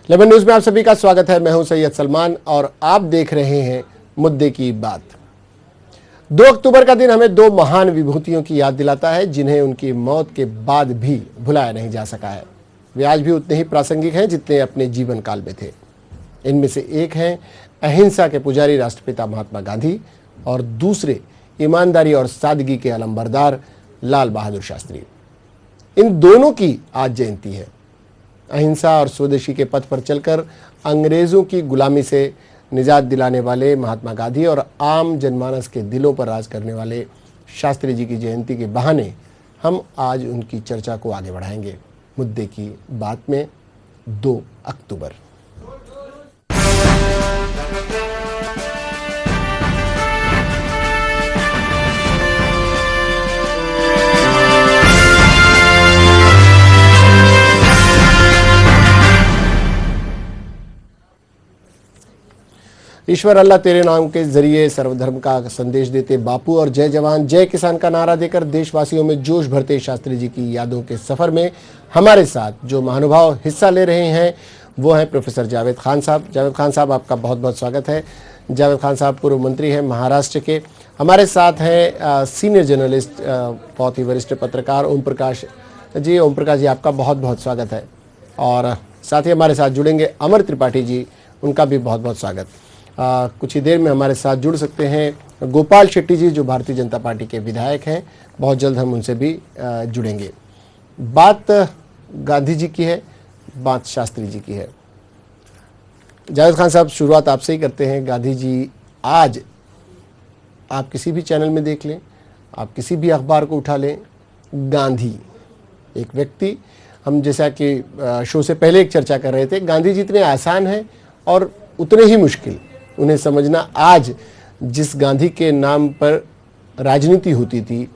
11 news में आप सभी का स्वागत है। मैं हूं सैयद सलमान और आप देख रहे हैं मुद्दे की बात। 2 अक्टूबर का दिन हमें 2 महान विभूतियों की याद दिलाता है जिन्हें उनकी मौत के बाद भी भुलाया नहीं जा सका है। वे आज भी उतने ही प्रासंगिक हैं जितने अपने जीवन काल में थे। इनमें से एक हैं अहिंसा के पुजारी राष्ट्रपिता महात्मा गांधी और दूसरे ईमानदारी और सादगी के अलंबरदार लाल बहादुर शास्त्री। इन दोनों की आज जयंती है। अहिंसा और स्वदेशी के पथ पर चलकर अंग्रेजों की गुलामी से निजात दिलाने वाले महात्मा गांधी और आम जनमानस के दिलों पर राज करने वाले शास्त्री जी की जयंती के बहाने हम आज उनकी चर्चा को आगे बढ़ाएंगे। मुद्दे की बात में 2 अक्टूबर। ईश्वर अल्लाह तेरे नाम के जरिए सर्वधर्म का संदेश देते बापू और जय जवान जय किसान का नारा देकर देशवासियों में जोश भरते शास्त्री जी की यादों के सफर में हमारे साथ जो महानुभाव हिस्सा ले रहे हैं वो हैं प्रोफेसर जावेद खान साहब। जावेद खान साहब, आपका बहुत बहुत स्वागत है। जावेद खान साहब पूर्व मंत्री हैं महाराष्ट्र के। हमारे साथ हैं सीनियर जर्नलिस्ट, बहुत ही वरिष्ठ पत्रकार ओम प्रकाश जी। ओम प्रकाश जी, आपका बहुत बहुत स्वागत है। और साथ ही हमारे साथ जुड़ेंगे अमर त्रिपाठी जी, उनका भी बहुत बहुत स्वागत। कुछ ही देर में हमारे साथ जुड़ सकते हैं गोपाल शेट्टी जी, जो भारतीय जनता पार्टी के विधायक हैं। बहुत जल्द हम उनसे भी जुड़ेंगे। बात गांधी जी की है, बात शास्त्री जी की है। जावेद खान साहब, शुरुआत आपसे ही करते हैं। गांधी जी आज आप किसी भी चैनल में देख लें, आप किसी भी अखबार को उठा लें, गांधी एक व्यक्ति, हम जैसा कि शो से पहले एक चर्चा कर रहे थे, गांधी जी इतने आसान हैं और उतने ही मुश्किल उन्हें समझना। आज जिस गांधी के नाम पर राजनीति होती थी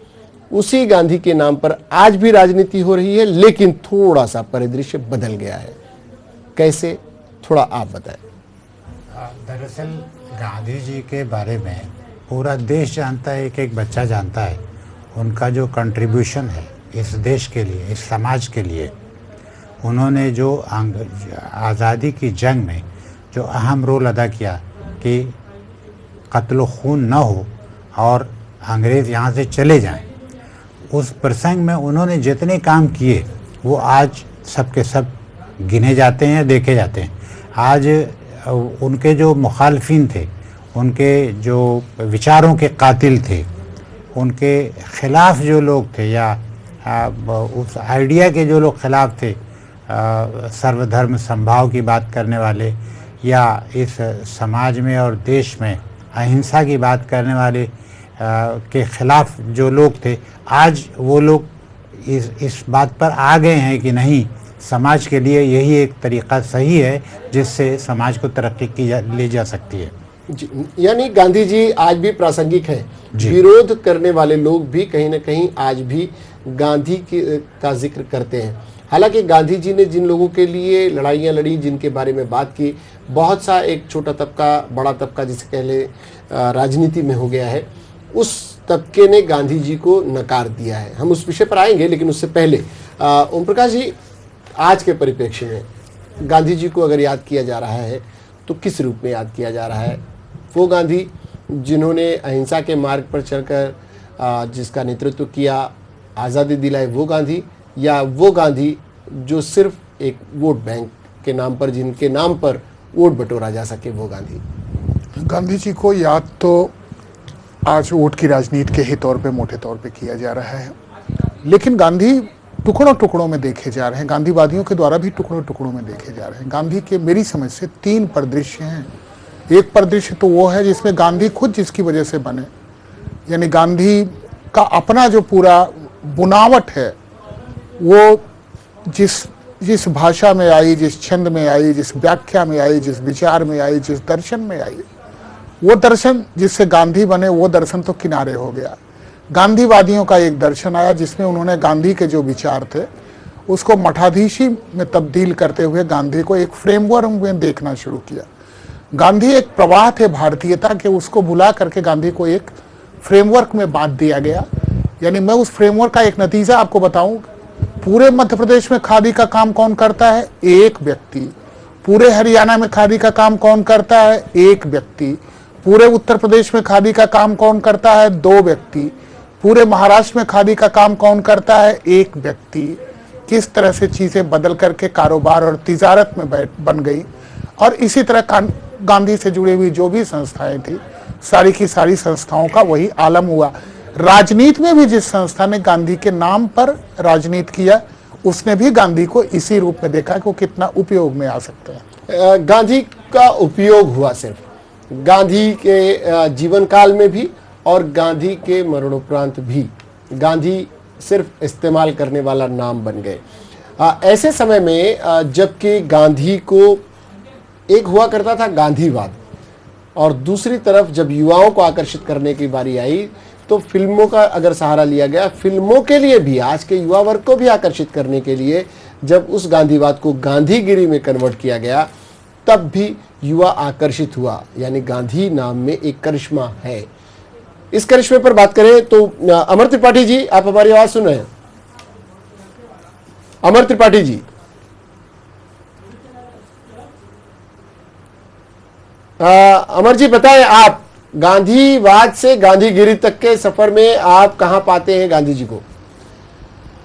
उसी गांधी के नाम पर आज भी राजनीति हो रही है, लेकिन थोड़ा सा परिदृश्य बदल गया है। कैसे, थोड़ा आप बताएं। दरअसल गांधी जी के बारे में पूरा देश जानता है, एक बच्चा जानता है उनका जो कंट्रीब्यूशन है इस देश के लिए, इस समाज के लिए। उन्होंने जो आज़ादी की जंग में जो अहम रोल अदा किया कि कत्ल खून न हो और अंग्रेज़ यहाँ से चले जाएं, उस प्रसंग में उन्होंने जितने काम किए वो आज सब के सब गिने जाते हैं, देखे जाते हैं। आज उनके जो मुखालफिन थे, उनके जो विचारों के कातिल थे, उनके ख़िलाफ़ जो लोग थे या उस आइडिया के जो लोग ख़िलाफ़ थे, सर्वधर्म समभाव की बात करने वाले या इस समाज में और देश में अहिंसा की बात करने वाले के ख़िलाफ़ जो लोग थे, आज वो लोग इस बात पर आ गए हैं कि नहीं, समाज के लिए यही एक तरीक़ा सही है जिससे समाज को तरक्की ले जा सकती है। यानी गांधी जी आज भी प्रासंगिक हैं। विरोध करने वाले लोग भी कहीं ना कहीं आज भी गांधी का जिक्र करते हैं। हालांकि गांधी जी ने जिन लोगों के लिए लड़ाइयाँ लड़ी, जिनके बारे में बात की, बहुत सा एक छोटा तबका, बड़ा तबका जिसे कह ले राजनीति में हो गया है, उस तबके ने गांधी जी को नकार दिया है। हम उस विषय पर आएंगे, लेकिन उससे पहले ओम प्रकाश जी, आज के परिप्रेक्ष्य में गांधी जी को अगर याद किया जा रहा है तो किस रूप में याद किया जा रहा है? वो गांधी जिन्होंने अहिंसा के मार्ग पर चलकर जिसका नेतृत्व किया, आज़ादी दिलाई, वो गांधी, या वो गांधी जो सिर्फ एक वोट बैंक के नाम पर, जिनके नाम पर वोट बटोरा जा सके, वो गांधी? गांधी जी को याद तो आज वोट की राजनीति के ही तौर पे, मोटे तौर पे किया जा रहा है, लेकिन गांधी टुकड़ों टुकड़ों में देखे जा रहे हैं। गांधीवादियों के द्वारा भी टुकड़ों टुकड़ों में देखे जा रहे हैं। गांधी के मेरी समझ से 3 परिदृश्य हैं। एक परिदृश्य तो वो है जिसमें गांधी खुद जिसकी वजह से बने, यानी गांधी का अपना जो पूरा बुनावट है वो जिस भाषा में आई, जिस छंद में आई, जिस व्याख्या में आई, जिस विचार में आई, जिस दर्शन में आई, वो दर्शन जिससे गांधी बने, वो दर्शन तो किनारे हो गया। गांधीवादियों का एक दर्शन आया जिसमें उन्होंने गांधी के जो विचार थे उसको मठाधीशी में तब्दील करते हुए गांधी को एक फ्रेमवर्क में देखना शुरू किया। गांधी एक प्रवाह थे भारतीयता के, उसको बुला करके गांधी को एक फ्रेमवर्क में बांध दिया गया। यानी मैं उस फ्रेमवर्क का एक नतीजा आपको बताऊं, पूरे मध्य प्रदेश में खादी का काम कौन करता है? एक व्यक्ति, पूरे हरियाणा में खादी का काम कौन करता है? एक व्यक्ति। पूरे उत्तर प्रदेश में खादी का काम कौन करता है? 2 व्यक्ति। पूरे महाराष्ट्र में खादी का काम कौन करता है? 1 व्यक्ति। किस तरह से चीजें बदल करके कारोबार और तिजारत में बन गई। और इसी तरह गांधी से जुड़ी हुई जो भी संस्थाएं थी, सारी की सारी संस्थाओं का वही आलम हुआ। राजनीति में भी जिस संस्था ने गांधी के नाम पर राजनीति किया, उसने भी गांधी को इसी रूप में देखा कि वो कितना उपयोग में आ सकते हैं। गांधी का उपयोग हुआ सिर्फ गांधी के जीवन काल में भी और गांधी के मरणोपरांत भी गांधी सिर्फ इस्तेमाल करने वाला नाम बन गए। ऐसे समय में जबकि गांधी को एक हुआ करता था गांधीवाद, और दूसरी तरफ जब युवाओं को आकर्षित करने की बारी आई तो फिल्मों का अगर सहारा लिया गया, फिल्मों के लिए भी, आज के युवा वर्ग को भी आकर्षित करने के लिए जब उस गांधीवाद को गांधीगिरी में कन्वर्ट किया गया, तब भी युवा आकर्षित हुआ। यानी गांधी नाम में एक करिश्मा है। इस करिश्मे पर बात करें तो अमर त्रिपाठी जी, आप हमारी आवाज सुन रहे हैं? अमर त्रिपाठी जी, अमर जी बताएं, आप गांधीवाद से गांधीगिरी तक के सफर में आप कहां पाते हैं गांधी जी को?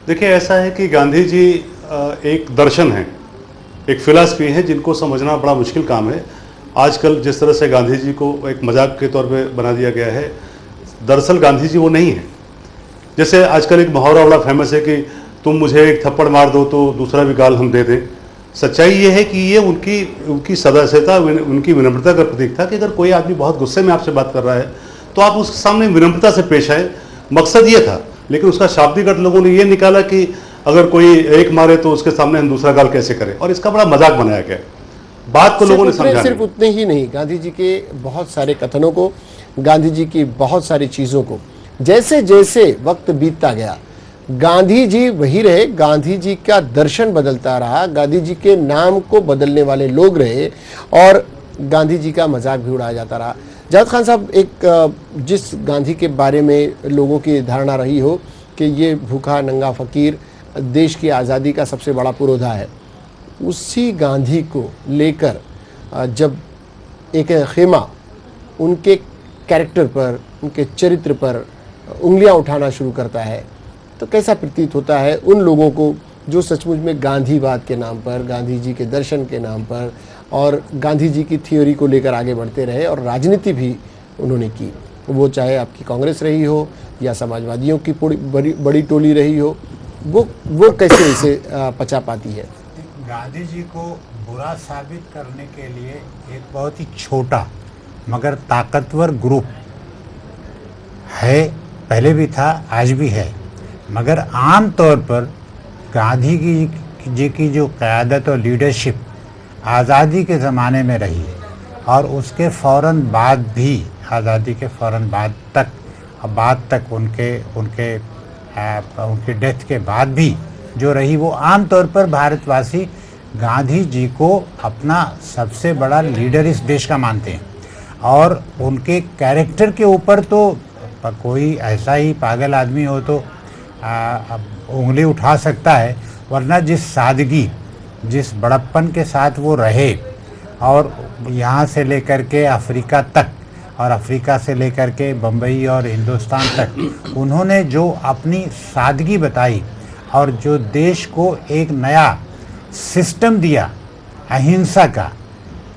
देखिए, ऐसा है कि गांधी जी एक दर्शन है, एक फिलॉसफी है जिनको समझना बड़ा मुश्किल काम है। आजकल जिस तरह से गांधी जी को एक मजाक के तौर पे बना दिया गया है, दरअसल गांधी जी वो नहीं है। जैसे आजकल एक मुहावरा बड़ा फेमस है कि तुम मुझे एक थप्पड़ मार दो तो दूसरा भी गाल हम दे दें। सच्चाई ये है कि ये उनकी सदस्यता, उनकी विनम्रता का प्रतीक था कि अगर कोई आदमी बहुत गुस्से में आपसे बात कर रहा है तो आप उसके सामने विनम्रता से पेश आए। मकसद ये था, लेकिन उसका शाब्दिक अर्थ लोगों ने ये निकाला कि अगर कोई एक मारे तो उसके सामने हम दूसरा गाल कैसे करें, और इसका बड़ा मजाक बनाया गया। बात को लोगों ने समझा। सिर्फ उतने ही नहीं, गांधी जी के बहुत सारे कथनों को, गांधी जी की बहुत सारी चीजों को, जैसे जैसे वक्त बीतता गया, गांधी जी वही रहे, गांधी जी का दर्शन बदलता रहा, गांधी जी के नाम को बदलने वाले लोग रहे और गांधी जी का मजाक भी उड़ाया जाता रहा। जावेद खान साहब, एक जिस गांधी के बारे में लोगों की धारणा रही हो कि ये भूखा नंगा फकीर देश की आज़ादी का सबसे बड़ा पुरोधा है, उसी गांधी को लेकर जब एक खेमा उनके कैरेक्टर पर, उनके चरित्र पर उंगलियां उठाना शुरू करता है, तो कैसा प्रतीत होता है उन लोगों को जो सचमुच में गांधीवाद के नाम पर, गांधी जी के दर्शन के नाम पर और गांधी जी की थ्योरी को लेकर आगे बढ़ते रहे और राजनीति भी उन्होंने की, वो चाहे आपकी कांग्रेस रही हो या समाजवादियों की बड़ी टोली रही हो, वो कैसे इसे पचा पाती है? गांधी जी को बुरा साबित करने के लिए एक बहुत ही छोटा मगर ताकतवर ग्रुप है, पहले भी था, आज भी है। मगर आम तौर पर गांधी जी की जो क़यादत और लीडरशिप आज़ादी के ज़माने में रही और उसके फ़ौरन बाद भी, आज़ादी के फ़ौरन बाद तक उनके डेथ के बाद भी जो रही, वो आम तौर पर भारतवासी गांधी जी को अपना सबसे बड़ा लीडर इस देश का मानते हैं। और उनके कैरेक्टर के ऊपर तो कोई ऐसा ही पागल आदमी हो तो उंगली उठा सकता है, वरना जिस सादगी, जिस बड़प्पन के साथ वो रहे और यहाँ से लेकर के अफ्रीका तक और अफ्रीका से लेकर के बम्बई और हिंदुस्तान तक उन्होंने जो अपनी सादगी बताई और जो देश को एक नया सिस्टम दिया अहिंसा का,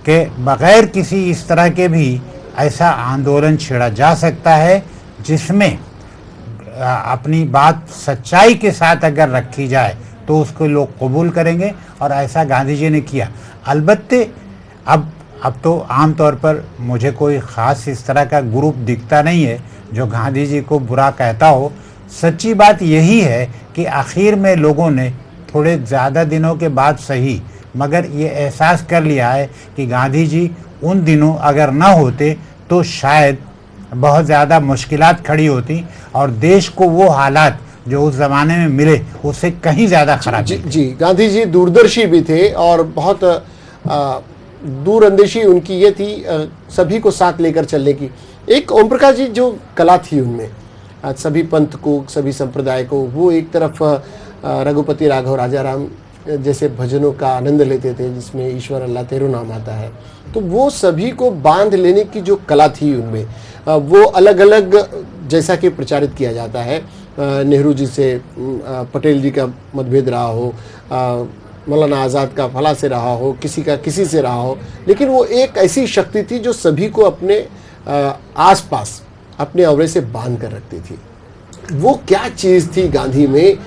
कि बग़ैर किसी इस तरह के भी ऐसा आंदोलन छेड़ा जा सकता है जिसमें अपनी बात सच्चाई के साथ अगर रखी जाए तो उसको लोग कबूल करेंगे, और ऐसा गांधी जी ने किया। अलबत्ते अब तो आम तौर पर मुझे कोई ख़ास इस तरह का ग्रुप दिखता नहीं है जो गांधी जी को बुरा कहता हो। सच्ची बात यही है कि आखिर में लोगों ने थोड़े ज़्यादा दिनों के बाद सही, मगर ये एहसास कर लिया है कि गांधी जी उन दिनों अगर ना होते तो शायद बहुत ज़्यादा मुश्किलात खड़ी होती और देश को वो हालात जो उस ज़माने में मिले उससे कहीं ज़्यादा खराब। जी, गांधी जी दूरदर्शी भी थे और बहुत दूरअंदेशी उनकी ये थी, सभी को साथ लेकर चलने की। एक ओम प्रकाश जी जो कला थी उनमें, सभी पंथ को, सभी संप्रदाय को, वो एक तरफ रघुपति राघव राजाराम जैसे भजनों का आनंद लेते थे जिसमें ईश्वर अल्लाह तेरो नाम आता है, तो वो सभी को बांध लेने की जो कला थी उनमें, वो अलग अलग जैसा कि प्रचारित किया जाता है, नेहरू जी से पटेल जी का मतभेद रहा हो, मौलाना आज़ाद का फला से रहा हो, किसी का किसी से रहा हो, लेकिन वो एक ऐसी शक्ति थी जो सभी को अपने आसपास अपने आवरे से बांध कर रखती थी। वो क्या चीज़ थी गांधी में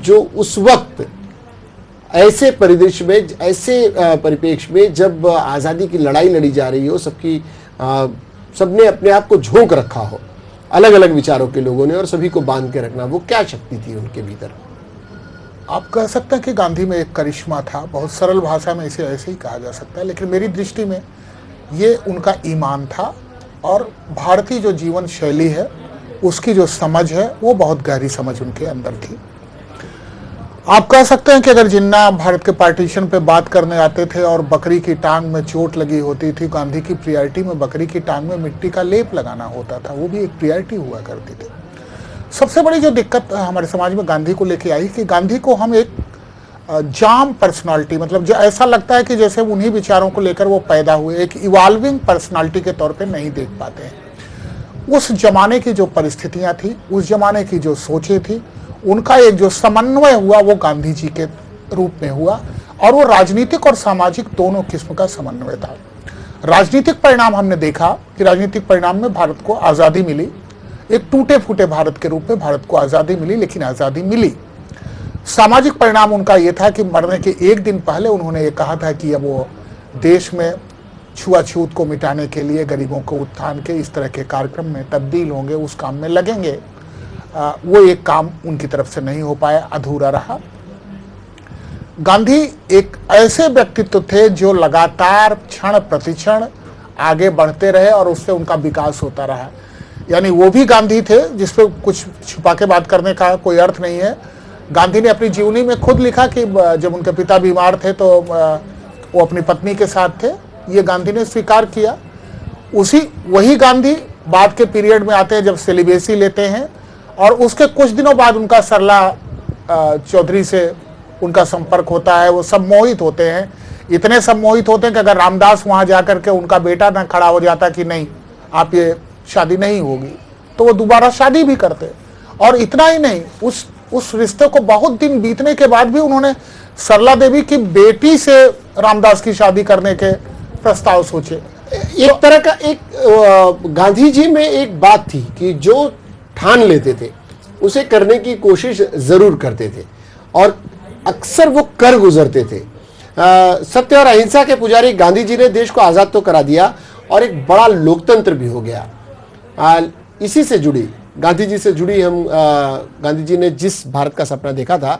जो उस वक्त ऐसे परिदृश्य में, ऐसे परिप्रेक्ष्य में जब आज़ादी की लड़ाई लड़ी जा रही हो, सबने अपने आप को झोंक रखा हो अलग अलग विचारों के लोगों ने और सभी को बांध के रखना, वो क्या शक्ति थी उनके भीतर? आप कह सकते हैं कि गांधी में एक करिश्मा था, बहुत सरल भाषा में इसे ऐसे ही कहा जा सकता है, लेकिन मेरी दृष्टि में ये उनका ईमान था और भारतीय जो जीवन शैली है उसकी जो समझ है वो बहुत गहरी समझ उनके अंदर थी। आप कह सकते हैं कि अगर जिन्ना भारत के पार्टीशन पे बात करने आते थे और बकरी की टांग में चोट लगी होती थी, गांधी की प्रियरिटी में बकरी की टांग में मिट्टी का लेप लगाना होता था, वो भी एक प्रियरिटी हुआ करती थी। सबसे बड़ी जो दिक्कत हमारे समाज में गांधी को लेके आई कि गांधी को हम एक जाम पर्सनालिटी, मतलब जो ऐसा लगता है कि जैसे उन्हीं विचारों को लेकर वो पैदा हुए, एक इवॉल्विंग पर्सनालिटी के तौर पे नहीं देख पाते हैं। उस जमाने की जो परिस्थितियां थी, उस जमाने की जो सोचें थी, उनका एक जो समन्वय हुआ वो गांधी जी के रूप में हुआ और वो राजनीतिक और सामाजिक दोनों किस्म का समन्वय था। राजनीतिक परिणाम हमने देखा कि राजनीतिक परिणाम में भारत को आज़ादी मिली, एक टूटे फूटे भारत के रूप में भारत को आज़ादी मिली, लेकिन आज़ादी मिली। सामाजिक परिणाम उनका ये था कि मरने के एक दिन पहले उन्होंने ये कहा था कि अब वो देश में छुआछूत को मिटाने के लिए, गरीबों को उत्थान के इस तरह के कार्यक्रम में तब्दील होंगे, उस काम में लगेंगे। वो एक काम उनकी तरफ से नहीं हो पाया, अधूरा रहा। गांधी एक ऐसे व्यक्तित्व थे जो लगातार क्षण प्रतिक्षण आगे बढ़ते रहे और उससे उनका विकास होता रहा। यानी वो भी गांधी थे जिस पे कुछ छुपा के बात करने का कोई अर्थ नहीं है। गांधी ने अपनी जीवनी में खुद लिखा कि जब उनके पिता बीमार थे तो वो अपनी पत्नी के साथ थे, ये गांधी ने स्वीकार किया। वही गांधी बाद के पीरियड में आते हैं जब सेलिब्रेसी लेते हैं और उसके कुछ दिनों बाद उनका सरला चौधरी से उनका संपर्क होता है। वो सम्मोहित होते हैं, इतने सम्मोहित होते हैं कि अगर रामदास वहां जाकर के उनका बेटा ना खड़ा हो जाता कि नहीं आप ये शादी नहीं होगी, तो वो दोबारा शादी भी करते। और इतना ही नहीं, उस रिश्ते को बहुत दिन बीतने के बाद भी उन्होंने सरला देवी की बेटी से रामदास की शादी करने के प्रस्ताव सोचे। एक तरह का एक गांधी जी में एक बात थी कि जो ठान लेते थे उसे करने की कोशिश जरूर करते थे और अक्सर वो कर गुजरते थे। सत्य और अहिंसा के पुजारी गांधी जी ने देश को आज़ाद तो करा दिया और एक बड़ा लोकतंत्र भी हो गया। इसी से जुड़ी, गांधी जी से जुड़ी गांधी जी ने जिस भारत का सपना देखा था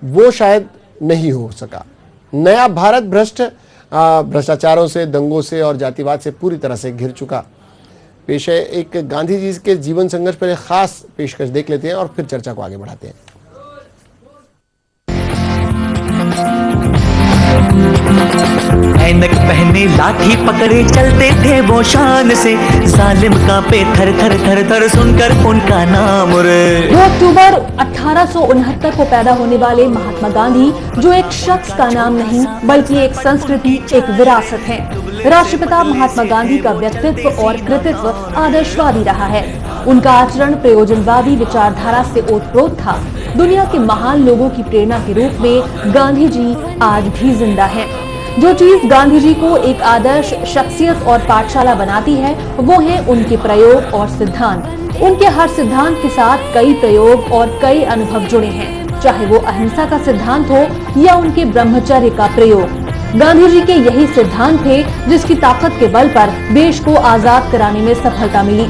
वो शायद नहीं हो सका। नया भारत भ्रष्टाचारों से, दंगों से और जातिवाद से पूरी तरह से घिर चुका। पेश है एक गांधी जी के जीवन संघर्ष पर एक खास पेशकश देख लेते हैं और फिर चर्चा को आगे बढ़ाते हैं। ऐनक पहने लाठी पकड़े चलते थे वो शान से, जालिम कांपे थर थर थर थर सुनकर उनका नाम रे। 2 अक्टूबर 1869 को पैदा होने वाले महात्मा गांधी जो एक शख्स का नाम नहीं बल्कि एक संस्कृति, एक विरासत है। राष्ट्रपिता महात्मा गांधी का व्यक्तित्व और कृतित्व आदर्शवादी रहा है। उनका आचरण प्रयोजनवादी विचारधारा से ओतप्रोत था। दुनिया के महान लोगों की प्रेरणा के रूप में गांधी जी आज भी जिंदा है। जो चीज गांधी जी को एक आदर्श शख्सियत और पाठशाला बनाती है वो है उनके प्रयोग और सिद्धांत। उनके हर सिद्धांत के साथ कई प्रयोग और कई अनुभव जुड़े हैं, चाहे वो अहिंसा का सिद्धांत हो या उनके ब्रह्मचर्य का प्रयोग। गांधी जी के यही सिद्धांत थे जिसकी ताकत के बल पर देश को आजाद कराने में सफलता मिली।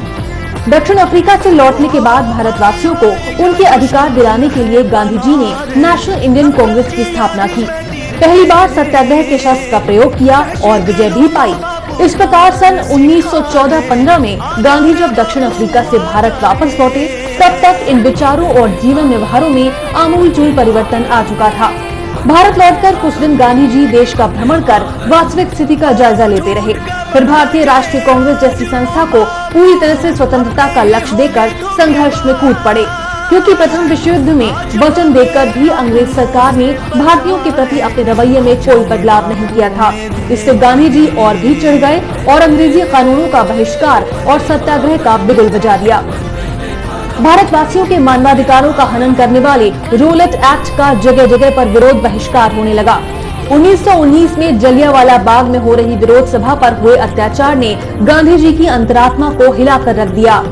दक्षिण अफ्रीका से लौटने के बाद भारतवासियों को उनके अधिकार दिलाने के लिए गांधी जी ने नेशनल इंडियन कांग्रेस की स्थापना की। पहली बार सत्याग्रह के शस्त्र का प्रयोग किया और विजय भी पाई। इस प्रकार सन 1914-15 में गांधी जब दक्षिण अफ्रीका से भारत वापस लौटे तब तक इन विचारों और जीवन व्यवहारों में आमूलचूल परिवर्तन आ चुका था। भारत लौटकर कुछ दिन गांधी जी देश का भ्रमण कर वास्तविक स्थिति का जायजा लेते रहे। फिर भारतीय राष्ट्रीय कांग्रेस जैसी संस्था को पूरी तरह से स्वतंत्रता का लक्ष्य देकर संघर्ष में कूद पड़े। क्योंकि प्रथम विश्व युद्ध में वचन देकर भी अंग्रेज सरकार ने भारतीयों के प्रति अपने रवैये में कोई बदलाव नहीं किया था। इससे गांधी जी और भी चिढ़ गए और अंग्रेजी कानूनों का बहिष्कार और सत्याग्रह का बिगुल बजा दिया। भारतवासियों के मानवाधिकारों का हनन करने वाले रोलेट एक्ट का जगह जगह पर विरोध बहिष्कार होने लगा। 1919 में जलियांवाला बाग में हो रही विरोध सभा पर हुए अत्याचार ने गांधी जी की अंतरात्मा को हिलाकर रख दिया।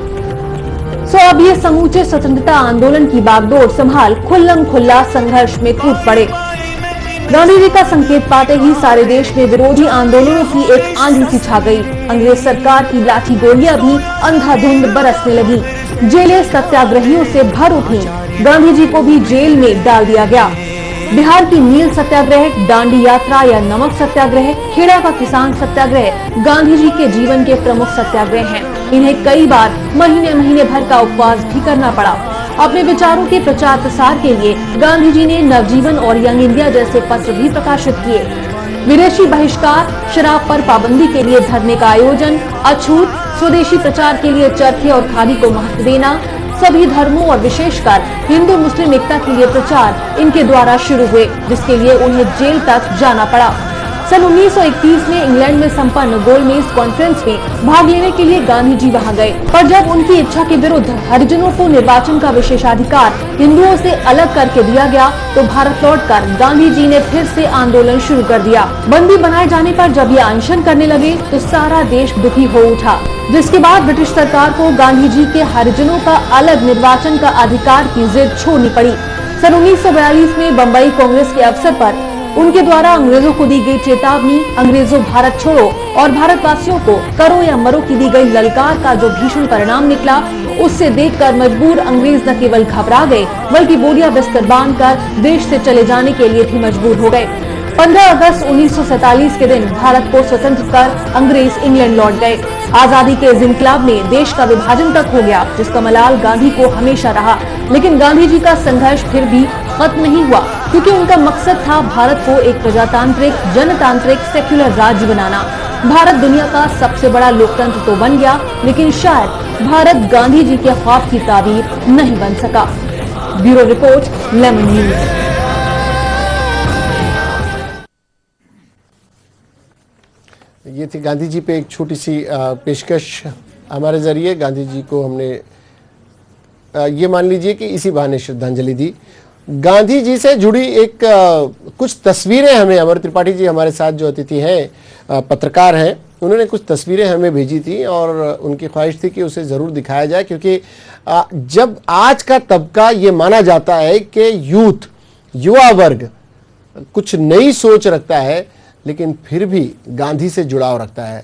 अब ये समूचे स्वतंत्रता आंदोलन की बागडोर संभाल खुल्लम खुल्ला संघर्ष में कूद पड़े। गांधी जी का संकेत पाते ही सारे देश में विरोधी आंदोलनों की एक आंधी सी छा गई। अंग्रेज सरकार की लाठी गोलियां भी अंधाधुंध बरसने लगी। जेलें सत्याग्रहियों से भर उठी। गांधी जी को भी जेल में डाल दिया गया। बिहार की नील सत्याग्रह, दांडी यात्रा या नमक सत्याग्रह, खेड़ा का किसान सत्याग्रह गांधी जी के जीवन के प्रमुख सत्याग्रह हैं। इन्हें कई बार महीने भर का उपवास भी करना पड़ा। अपने विचारों के प्रचार प्रसार के लिए गांधी जी ने नवजीवन और यंग इंडिया जैसे पत्र भी प्रकाशित किए। विदेशी बहिष्कार, शराब पर पाबंदी के लिए धरने का आयोजन, अछूत, स्वदेशी प्रचार के लिए चरखे और खादी को महत्व देना, सभी धर्मों और विशेषकर हिंदू मुस्लिम एकता के लिए प्रचार इनके द्वारा शुरू हुए, जिसके लिए उन्हें जेल तक जाना पड़ा। सन 1931 में इंग्लैंड में संपन्न गोलमेज कॉन्फ्रेंस में भाग लेने के लिए गांधी जी वहां गए, पर जब उनकी इच्छा के विरुद्ध हरिजनों को निर्वाचन का विशेषाधिकार हिंदुओं से अलग करके दिया गया तो भारत लौटकर गांधी जी ने फिर से आंदोलन शुरू कर दिया। बंदी बनाए जाने पर जब ये अनशन करने लगे तो सारा देश दुखी हो उठा, जिसके बाद ब्रिटिश सरकार को गांधी जी के हरिजनों का अलग निर्वाचन का अधिकार की जिद छोड़नी पड़ी। सन 1942 में बम्बई कांग्रेस के अवसर पर उनके द्वारा अंग्रेजों को दी गई चेतावनी, अंग्रेजों भारत छोड़ो और भारतवासियों को करो या मरो की दी गई ललकार का जो भीषण परिणाम निकला, उससे देखकर मजबूर अंग्रेज न केवल घबरा गए बल्कि बोरिया बिस्तर बांधकर देश से चले जाने के लिए भी मजबूर हो गए। 15 अगस्त 1947 के दिन भारत को स्वतंत्र कर अंग्रेज इंग्लैंड लौट गए। आजादी के इस इनकलाब में देश का विभाजन तक हो गया, जिसका मलाल गांधी को हमेशा रहा। लेकिन गांधी जी का संघर्ष फिर भी खत्म नहीं हुआ, क्योंकि उनका मकसद था भारत को एक प्रजातांत्रिक, जनतांत्रिक, सेक्युलर राज्य बनाना। भारत दुनिया का सबसे बड़ा लोकतंत्र तो बन गया, लेकिन शायद भारत गांधी जी के ख्वाब की ताबीर नहीं बन सका। Bureau report, lemon news. ये थी गांधी जी पे एक छोटी सी पेशकश। हमारे जरिए गांधी जी को हमने ये मान लीजिए कि इसी बहाने श्रद्धांजलि दी। गांधी जी से जुड़ी एक कुछ तस्वीरें हमें, अमर त्रिपाठी जी हमारे साथ जो अतिथि हैं, पत्रकार हैं, उन्होंने कुछ तस्वीरें हमें भेजी थी और उनकी ख्वाहिश थी कि उसे ज़रूर दिखाया जाए, क्योंकि जब आज का तबका ये माना जाता है कि युवा वर्ग कुछ नई सोच रखता है, लेकिन फिर भी गांधी से जुड़ाव रखता है।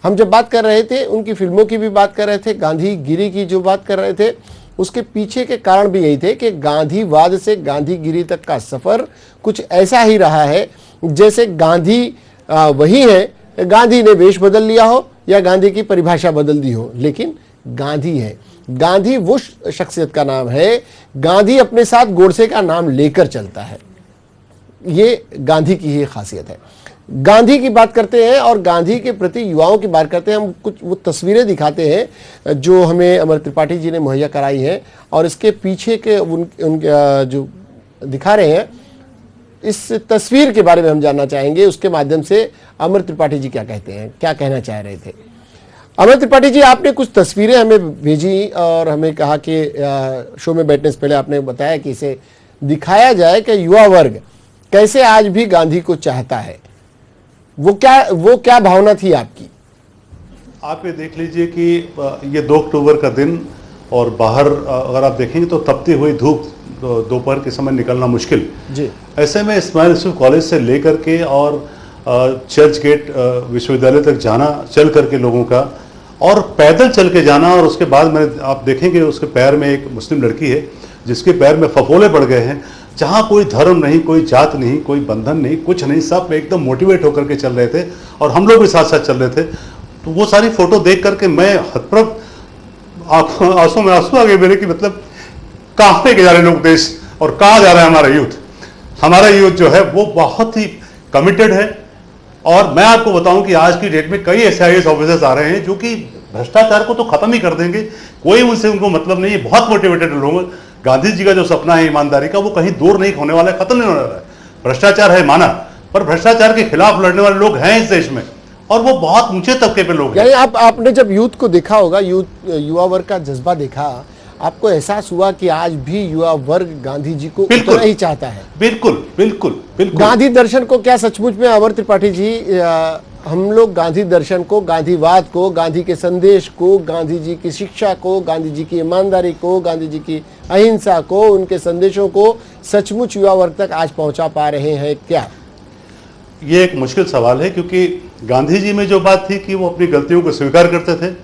हम जब बात कर रहे थे, उनकी फिल्मों की भी बात कर रहे थे, गांधी गिरी की जो बात कर रहे थे, उसके पीछे के कारण भी यही थे कि गांधीवाद से गांधीगिरी तक का सफर कुछ ऐसा ही रहा है जैसे गांधी वही है, गांधी ने वेश बदल लिया हो या गांधी की परिभाषा बदल दी हो, लेकिन गांधी है। गांधी वो शख्सियत का नाम है, गांधी अपने साथ गोडसे का नाम लेकर चलता है। ये गांधी की ही खासियत है। गांधी की बात करते हैं और गांधी के प्रति युवाओं की बात करते हैं। हम कुछ वो तस्वीरें दिखाते हैं जो हमें अमर त्रिपाठी जी ने मुहैया कराई हैं, और इसके पीछे के उनके जो दिखा रहे हैं, इस तस्वीर के बारे में हम जानना चाहेंगे। उसके माध्यम से अमर त्रिपाठी जी क्या कहते हैं, क्या कहना चाह रहे थे। अमर त्रिपाठी जी, आपने कुछ तस्वीरें हमें भेजी और हमें कहा कि शो में बैठने से पहले आपने बताया कि इसे दिखाया जाए कि युवा वर्ग कैसे आज भी गांधी को चाहता है। वो क्या भावना थी आपकी? आप ये देख लीजिए कि ये 2 अक्टूबर का दिन और बाहर अगर आप देखेंगे तो तपती हुई धूप, दोपहर के समय निकलना मुश्किल जी। ऐसे में इस्माइल यूसुफ कॉलेज से लेकर के और चर्च गेट विश्वविद्यालय तक जाना चल करके लोगों का, और पैदल चल के जाना, और उसके बाद आप देखेंगे उसके पैर में एक मुस्लिम लड़की है जिसके पैर में फफोले पड़ गए हैं, जहाँ कोई धर्म नहीं, कोई जात नहीं, कोई बंधन नहीं, कुछ नहीं, सब एकदम मोटिवेट होकर के चल रहे थे और हम लोग भी साथ साथ चल रहे थे। तो वो सारी फोटो देख करके मैं हतप्रभ, आंसू में आंसू आ गए मेरे, कि मतलब कहाँ लेके जा रहे लोग देश और कहाँ जा रहा है हमारा यूथ। हमारा यूथ जो है वो बहुत ही कमिटेड है, और मैं आपको बताऊं कि आज की डेट में कई SIS ऑफिसर्स आ रहे हैं जो कि भ्रष्टाचार को तो खत्म ही कर देंगे, कोई उनसे उनको मतलब नहीं है, बहुत मोटिवेटेड लोग गांधी जी का जो सपना है ईमानदारी का, वो कहीं दूर नहीं होने वाला है, खत्म नहीं होने वाला है। भ्रष्टाचार है माना, पर भ्रष्टाचार के खिलाफ लड़ने वाले लोग हैं इस देश में, और वो बहुत ऊंचे तबके पे लोग हैं। यानी आपने जब यूथ को देखा होगा, युवा वर्ग का जज्बा देखा, आपको एहसास हुआ कि आज भी युवा वर्ग गांधी जी को उतना ही चाहता है। बिल्कुल बिल्कुल बिल्कुल। गांधी दर्शन को क्या सचमुच में, अमर त्रिपाठी जी, हम लोग गांधी दर्शन को, गांधीवाद को, गांधी के संदेश को, गांधी जी की शिक्षा को, गांधी जी की ईमानदारी को, गांधी जी की अहिंसा को, उनके संदेशों को सचमुच युवा वर्ग तक आज पहुंचा पा रहे हैं क्या? ये एक मुश्किल सवाल है, क्योंकि गांधी जी में जो बात थी कि वो अपनी गलतियों को स्वीकार करते थे,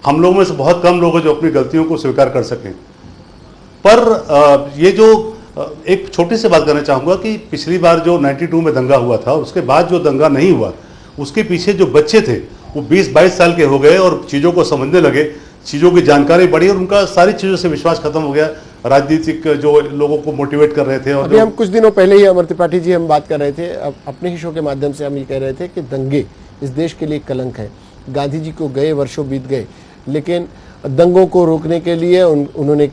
हम लोगों में से बहुत कम लोग हैं जो अपनी गलतियों को स्वीकार कर सकें। पर ये जो एक छोटी सी बात करना चाहूँगा कि पिछली बार जो 92 में दंगा हुआ था, उसके बाद जो दंगा नहीं हुआ, उसके पीछे जो बच्चे थे वो 20-22 साल के हो गए और चीज़ों को समझने लगे, चीज़ों की जानकारी बढ़ी और उनका सारी चीज़ों से विश्वास खत्म हो गया। राजनीतिक जो लोगों को मोटिवेट कर रहे थे, और अभी हम कुछ दिनों पहले ही अमर त्रिपाठी जी हम बात कर रहे थे, अपने ही शो के माध्यम से हम ये कह रहे थे कि दंगे इस देश के लिए कलंक है। गांधी जी को गए वर्षों बीत गए, लेकिन दंगों को रोकने के लिए उन्होंने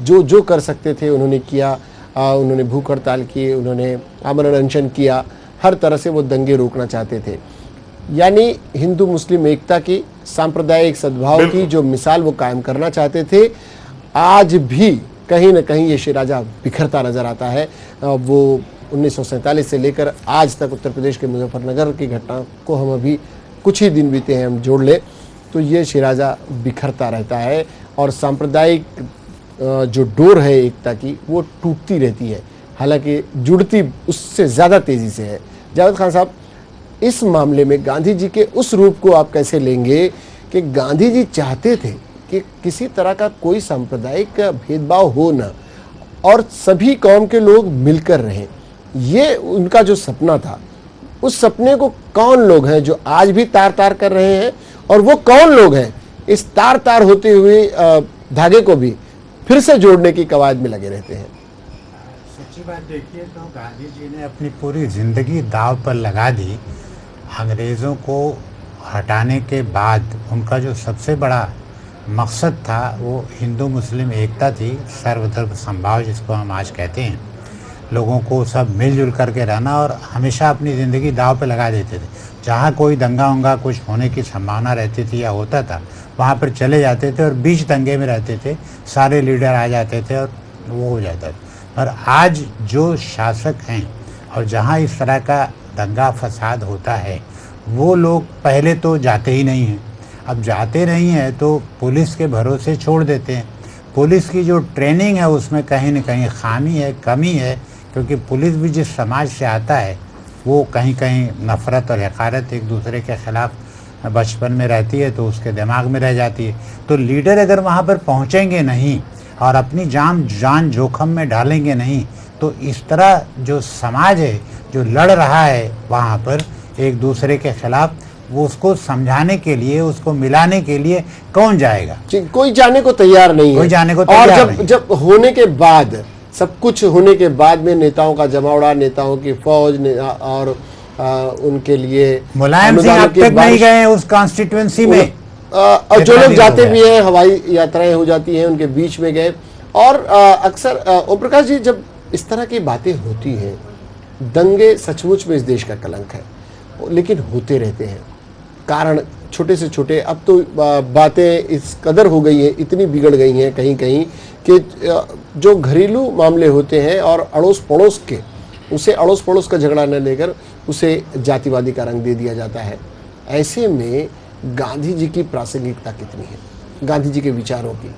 जो कर सकते थे उन्होंने किया। उन्होंने भूख हड़ताल की, उन्होंने आमरण अनशन किया, हर तरह से वो दंगे रोकना चाहते थे। यानी हिंदू मुस्लिम एकता की, सांप्रदायिक सद्भाव की जो मिसाल वो कायम करना चाहते थे, आज भी कहीं न कहीं ये शिराजा बिखरता नजर आता है। वो 1947 से लेकर आज तक उत्तर प्रदेश के मुजफ्फरनगर की घटना को हम अभी कुछ ही दिन बीते हैं हम जोड़ ले तो ये शिराजा बिखरता रहता है, और सांप्रदायिक जो डोर है एकता की वो टूटती रहती है, हालांकि जुड़ती उससे ज़्यादा तेज़ी से है। जावेद खान साहब, इस मामले में गांधी जी के उस रूप को आप कैसे लेंगे कि गांधी जी चाहते थे कि किसी तरह का कोई सांप्रदायिक भेदभाव हो ना और सभी कौम के लोग मिलकर रहें, ये उनका जो सपना था, उस सपने को कौन लोग हैं जो आज भी तार तार कर रहे हैं, और वो कौन लोग हैं इस तार तार होते हुए धागे को भी फिर से जोड़ने की कवायद में लगे रहते हैं? सच्ची बात देखिए तो गांधी जी ने अपनी पूरी जिंदगी दांव पर लगा दी। अंग्रेज़ों को हटाने के बाद उनका जो सबसे बड़ा मकसद था वो हिंदू मुस्लिम एकता थी, सर्वधर्म समभाव जिसको हम आज कहते हैं। लोगों को सब मिलजुल करके रहना, और हमेशा अपनी ज़िंदगी दांव पे लगा देते थे। जहाँ कोई दंगा वंगा कुछ होने की संभावना रहती थी या होता था, वहाँ पर चले जाते थे और बीच दंगे में रहते थे, सारे लीडर आ जाते थे और वो हो जाता था। और आज जो शासक हैं और जहाँ इस तरह का दंगा फसाद होता है, वो लोग पहले तो जाते ही नहीं हैं। अब जाते नहीं हैं तो पुलिस के भरोसे छोड़ देते हैं। पुलिस की जो ट्रेनिंग है उसमें कहीं न कहीं खामी है, कमी है, क्योंकि पुलिस भी जिस समाज से आता है वो कहीं कहीं नफ़रत और हकारत एक दूसरे के ख़िलाफ़ बचपन में रहती है, तो उसके दिमाग में रह जाती है। तो लीडर अगर वहाँ पर पहुँचेंगे नहीं और अपनी जान जोखम में डालेंगे नहीं, तो इस तरह जो समाज है जो लड़ रहा है वहाँ पर एक दूसरे के ख़िलाफ़, वो उसको समझाने के लिए, उसको मिलाने के लिए कौन जाएगा? कोई जाने को तैयार नहीं है। कोई जाने को तैयार और नहीं। जब होने के बाद, सब कुछ होने के बाद में नेताओं का जमावड़ा, नेताओं की फौज और उनके लिए मुलायम सिंह अब तक नहीं गए हैं उस कॉन्स्टिट्यूएंसी में, और जो लोग जाते भी हैं, हवाई यात्राएं हो जाती हैं, उनके बीच में गए। और अक्सर ओम प्रकाश जी, जब इस तरह की बातें होती हैं, दंगे सचमुच में इस देश का कलंक है, लेकिन होते रहते हैं। कारण छोटे से छोटे, अब तो बातें इस कदर हो गई हैं, इतनी बिगड़ गई हैं कहीं कहीं कि जो घरेलू मामले होते हैं और अड़ोस पड़ोस के, उसे अड़ोस पड़ोस का झगड़ा न लेकर उसे जातिवादी का रंग दे दिया जाता है। ऐसे में गांधी जी की प्रासंगिकता कितनी है, गांधी जी के विचारों की?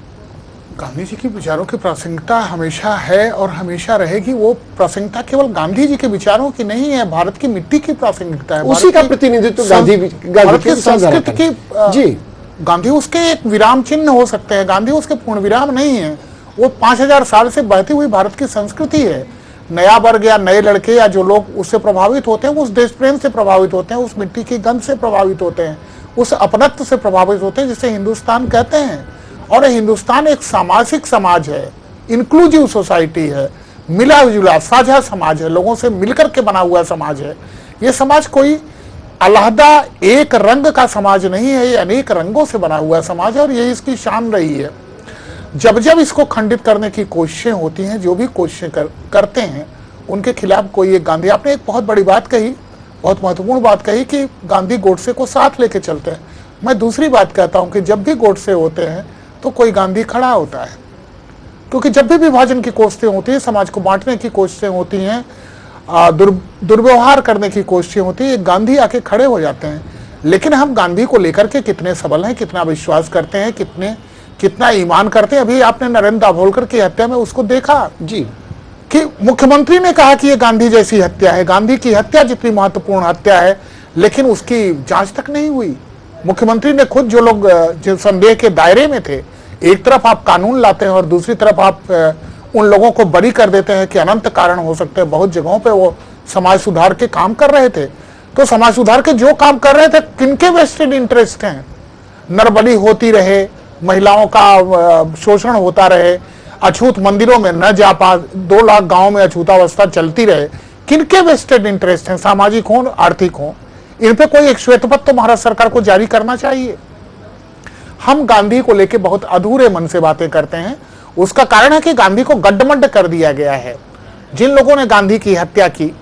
गांधी जी के विचारों की प्रासंगिकता हमेशा है और हमेशा रहेगी। वो प्रासंगिकता केवल गांधी जी के विचारों की नहीं है, भारत की मिट्टी की प्रासंगिकता है। उसी का प्रतिनिधित्व गांधी की संस्कृति की जी। गांधी उसके एक विराम चिन्ह हो सकते हैं, गांधी उसके पूर्ण विराम नहीं है। वो 5000 साल से बहती हुई भारत की संस्कृति है। नया वर्ग या नए लड़के या जो लोग उससे प्रभावित होते हैं, वो उस देश प्रेम से प्रभावित होते हैं, उस मिट्टी की गंध से प्रभावित होते हैं, उस अपनत्व से प्रभावित होते हैं जिसे हिंदुस्तान कहते हैं। और हिंदुस्तान एक सामाजिक समाज है, इंक्लूसिव सोसाइटी है, मिला जुला साझा समाज है, लोगों से मिलकर के बना हुआ समाज है। ये समाज कोई अलहदा एक रंग का समाज नहीं है, ये अनेक रंगों से बना हुआ समाज है, और ये इसकी शान रही है। जब जब इसको खंडित करने की कोशिशें होती हैं, जो भी कोशिशें करते हैं उनके खिलाफ कोई एक गांधी, आपने एक बहुत बड़ी बात कही, बहुत महत्वपूर्ण बात कही कि गांधी गोडसे को साथ लेके चलते हैं। मैं दूसरी बात कहता हूं कि जब भी गोडसे होते हैं तो कोई गांधी खड़ा होता है, क्योंकि जब भी विभाजन की कोशिशें होती हैं, समाज को बांटने की कोशिशें होती हैं, दुर्व्यवहार करने की कोशिशें होती है, गांधी आके खड़े हो जाते हैं। लेकिन हम गांधी को लेकर के कितने सबल हैं, कितना विश्वास करते हैं, कितना ईमान करते हैं। अभी आपने नरेंद्र दाभोलकर की हत्या में उसको देखा जी कि मुख्यमंत्री ने कहा कि ये गांधी जैसी हत्या है, गांधी की हत्या जितनी महत्वपूर्ण हत्या है, लेकिन उसकी जांच तक नहीं हुई। मुख्यमंत्री ने खुद, जो लोग जो संदेह के दायरे में थे, एक तरफ आप कानून लाते हैं और दूसरी तरफ आप उन लोगों को बरी कर देते हैं कि अनंत कारण हो सकते हैं। बहुत जगहों पे वो समाज सुधार के काम कर रहे थे, तो समाज सुधार के जो काम कर रहे थे, किनके वेस्टेड इंटरेस्ट हैं? नरबली होती रहे, महिलाओं का शोषण होता रहे, अछूत मंदिरों में न जा पा, 2 लाख गांव में अछूतावस्था चलती रहे, किनके वेस्टेड इंटरेस्ट हैं? सामाजिक हो, आर्थिक हो, इन पे कोई एक श्वेत पत्र तो महाराष्ट्र सरकार को जारी करना चाहिए। हम गांधी को लेके बहुत अधूरे मन से बातें करते हैं। उसका कारण है कि गांधी को गड्ढमड्ढ कर दिया गया है। जिन लोगों ने गांधी की हत्या की,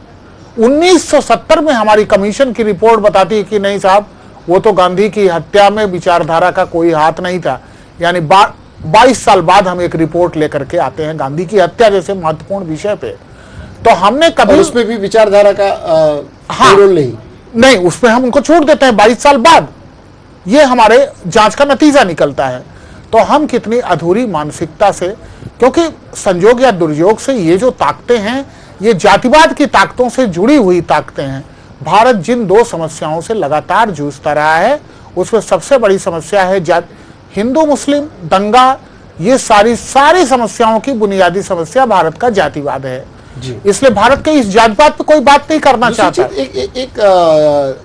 1970 में हमारी कमीशन की रिपोर्ट बताती है कि नहीं साहब, वो तो गांधी की हत्या में विचारधारा का कोई हाथ नहीं था। यानी 22 साल बाद हम एक रिपोर्ट लेकर के आते हैं गांधी की हत्या जैसे महत्वपूर्ण विषय पे। तो हमने कभी उसमें भी विचारधारा का रोल नहीं, उसमें हम उनको छूट देते हैं 22 साल बाद। ये हमारे जांच का नतीजा निकलता है। तो हम कितनी अधूरी मानसिकता से, क्योंकि संयोग या दुर्योग से ये जो ताकतें हैं, ये जातिवाद की ताकतों से जुड़ी हुई ताकतें हैं। भारत जिन 2 समस्याओं से लगातार जूझता रहा है, उसमें सबसे बड़ी समस्या है हिंदू मुस्लिम दंगा। ये सारी समस्याओं की बुनियादी समस्या भारत का जातिवाद है। इसलिए भारत के इस जातिवाद पे कोई बात नहीं करना चाहता।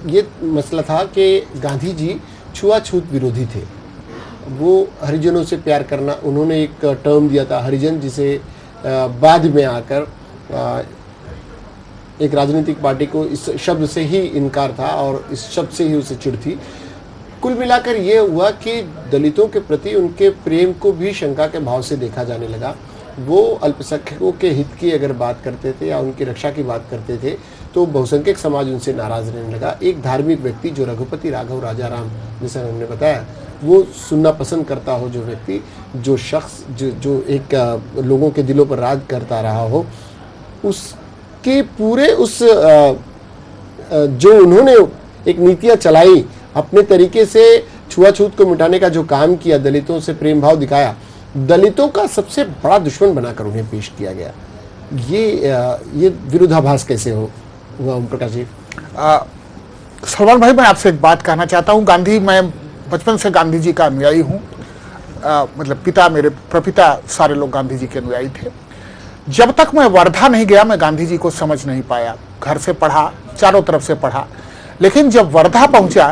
ये मसला था कि गांधी जी छुआछूत विरोधी थे। वो हरिजनों से प्यार करना, उन्होंने एक टर्म दिया था हरिजन, जिसे बाद में आकर एक राजनीतिक पार्टी को इस शब्द से ही इनकार था और इस शब्द से ही उसे चिढ़ थी। कुल मिलाकर ये हुआ कि दलितों के प्रति उनके प्रेम को भी शंका के भाव से देखा जाने लगा। वो अल्पसंख्यकों के हित की अगर बात करते थे या उनकी रक्षा की बात करते थे तो बहुसंख्यक समाज उनसे नाराज रहने लगा। एक धार्मिक व्यक्ति जो रघुपति राघव राजाराम, जैसा हमने बताया, वो सुनना पसंद करता हो, जो व्यक्ति, जो शख्स जो एक लोगों के दिलों पर राज करता रहा हो, उसके पूरे उस जो उन्होंने एक नीतियाँ चलाई, अपने तरीके से छुआछूत को मिटाने का जो काम किया, दलितों से प्रेम भाव दिखाया, दलितों का सबसे बड़ा दुश्मन बनाकर उन्हें पेश किया गया। ये विरोधाभास कैसे हुआ ओम प्रकाश जी? सलमान भाई, मैं आपसे एक बात कहना चाहता हूँ। मैं बचपन से गांधी जी का अनुयायी हूँ। मतलब पिता, मेरे प्रपिता सारे लोग गांधी जी के अनुयायी थे। जब तक मैं वर्धा नहीं गया, मैं गांधी जी को समझ नहीं पाया। घर से पढ़ा, चारों तरफ से पढ़ा, लेकिन जब वर्धा पहुंचा,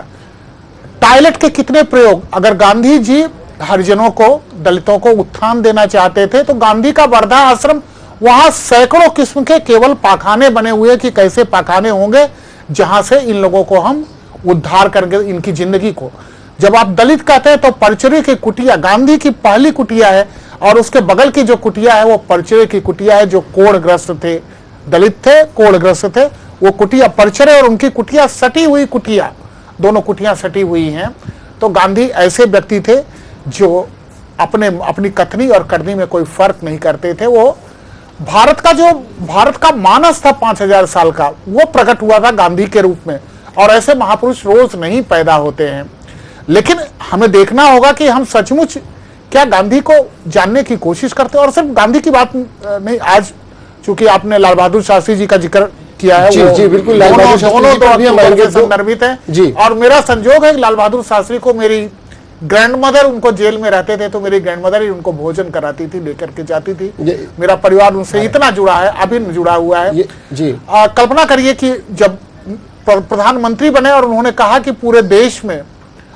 टॉयलेट के कितने प्रयोग, अगर गांधी जी हरिजनों को, दलितों को उत्थान देना चाहते थे तो गांधी का वर्धा आश्रम, वहां सैकड़ों किस्म के केवल पाखाने बने हुए कि कैसे पाखाने होंगे जहां से इन लोगों को हम उद्धार करके इनकी जिंदगी को। जब आप दलित कहते हैं तो परचुरे की कुटिया गांधी की पहली कुटिया है, और उसके बगल की जो कुटिया है वो परचुरे की कुटिया है। जो कोढ़ग्रस्त थे, दलित थे, कोढ़ग्रस्त थे, वो कुटिया परचुरे और उनकी कुटिया सटी हुई कुटिया, दोनों कुटियां सटी हुई हैं। तो गांधी ऐसे व्यक्ति थे जो अपनी कथनी और करनी में कोई फर्क नहीं करते थे। वो भारत का मानस था 5000 साल का, वो प्रकट हुआ था गांधी के रूप में। और ऐसे महापुरुष रोज नहीं पैदा होते हैं। लेकिन हमें देखना होगा कि हम सचमुच क्या गांधी को जानने की कोशिश करते हैं। और सिर्फ गांधी की बात नहीं, आज चूंकि आपने लाल बहादुर शास्त्री जी का जिक्र किया है, जी बिल्कुल, लाल बहादुर शास्त्री जी पर भी हम आएंगे, संदर्भित है जी। और मेरा संजोग है, लाल बहादुर शास्त्री को मेरी ग्रैंडमदर, उनको जेल में रहते थे तो मेरी ग्रैंडमदर ही उनको भोजन कराती थी, लेकर के जाती थी। मेरा परिवार उनसे इतना जुड़ा है, अभिन्न जुड़ा हुआ है जी। कल्पना करिए कि जब प्रधानमंत्री बने और उन्होंने कहा कि पूरे देश में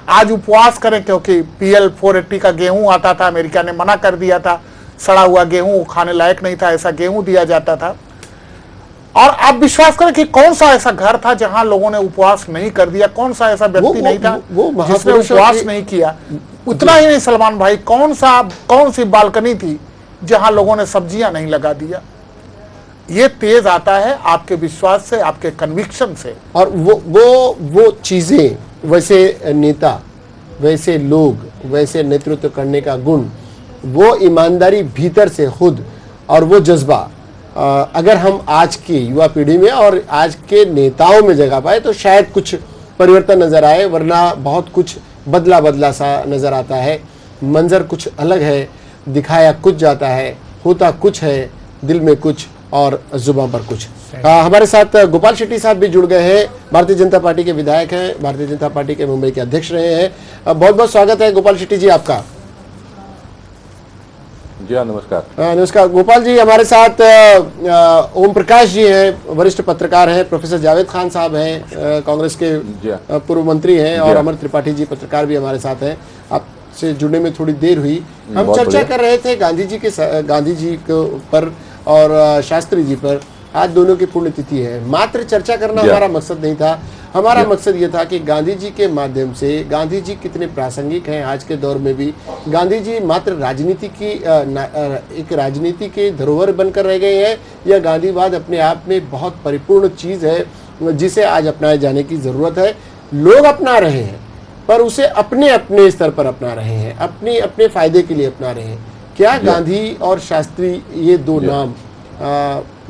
आज उपवास करें, क्योंकि PL 480 का गेहूं आता था, अमेरिका ने मना कर दिया था, सड़ा हुआ गेहूं खाने लायक नहीं था, ऐसा गेहूं दिया जाता था। और आप विश्वास करें कि कौन सा ऐसा घर था जहां लोगों ने उपवास नहीं कर दिया, कौन सा ऐसा व्यक्ति नहीं था जिसने उपवास नहीं किया। उतना ही नहीं सलमान भाई, कौन सी बालकनी थी जहां लोगों ने सब्जियां नहीं लगा दिया। ये तेज आता है आपके विश्वास से, आपके कन्विक्शन से। और वो चीजें, वैसे नेता, वैसे लोग, वैसे नेतृत्व करने का गुण, वो ईमानदारी भीतर से खुद, और वो जज्बा अगर हम आज की युवा पीढ़ी में और आज के नेताओं में जगा पाए तो शायद कुछ परिवर्तन नजर आए, वरना बहुत कुछ बदला सा नजर आता है। मंजर कुछ अलग है, दिखाया कुछ जाता है, होता कुछ है, दिल में कुछ और जुबान पर कुछ। हमारे साथ गोपाल शेट्टी साहब भी जुड़ गए हैं, भारतीय जनता पार्टी के विधायक हैं, भारतीय जनता पार्टी के मुंबई के अध्यक्ष रहे हैं। बहुत बहुत स्वागत है गोपाल शेट्टी जी आपका। जी हाँ, नमस्कार। नमस्कार गोपाल जी। हमारे साथ ओम प्रकाश जी हैं, वरिष्ठ पत्रकार हैं, प्रोफेसर जावेद खान साहब हैं, कांग्रेस के पूर्व मंत्री हैं, और अमर त्रिपाठी जी पत्रकार भी हमारे साथ हैं। आपसे जुड़ने में थोड़ी देर हुई। हम चर्चा कर रहे थे गांधी जी के ऊपर और शास्त्री जी पर। आज दोनों की पुण्यतिथि है। मात्र चर्चा करना हमारा मकसद नहीं था, हमारा मकसद ये था कि गांधी जी के माध्यम से गांधी जी कितने प्रासंगिक हैं आज के दौर में भी। गांधी जी मात्र राजनीति की एक राजनीति के धरोहर बनकर रह गए हैं, या गांधीवाद अपने आप में बहुत परिपूर्ण चीज़ है जिसे आज अपनाए जाने की ज़रूरत है। लोग अपना रहे हैं, पर उसे अपने अपने स्तर पर अपना रहे हैं, अपने अपने फायदे के लिए अपना रहे हैं। क्या गांधी और शास्त्री ये दो नाम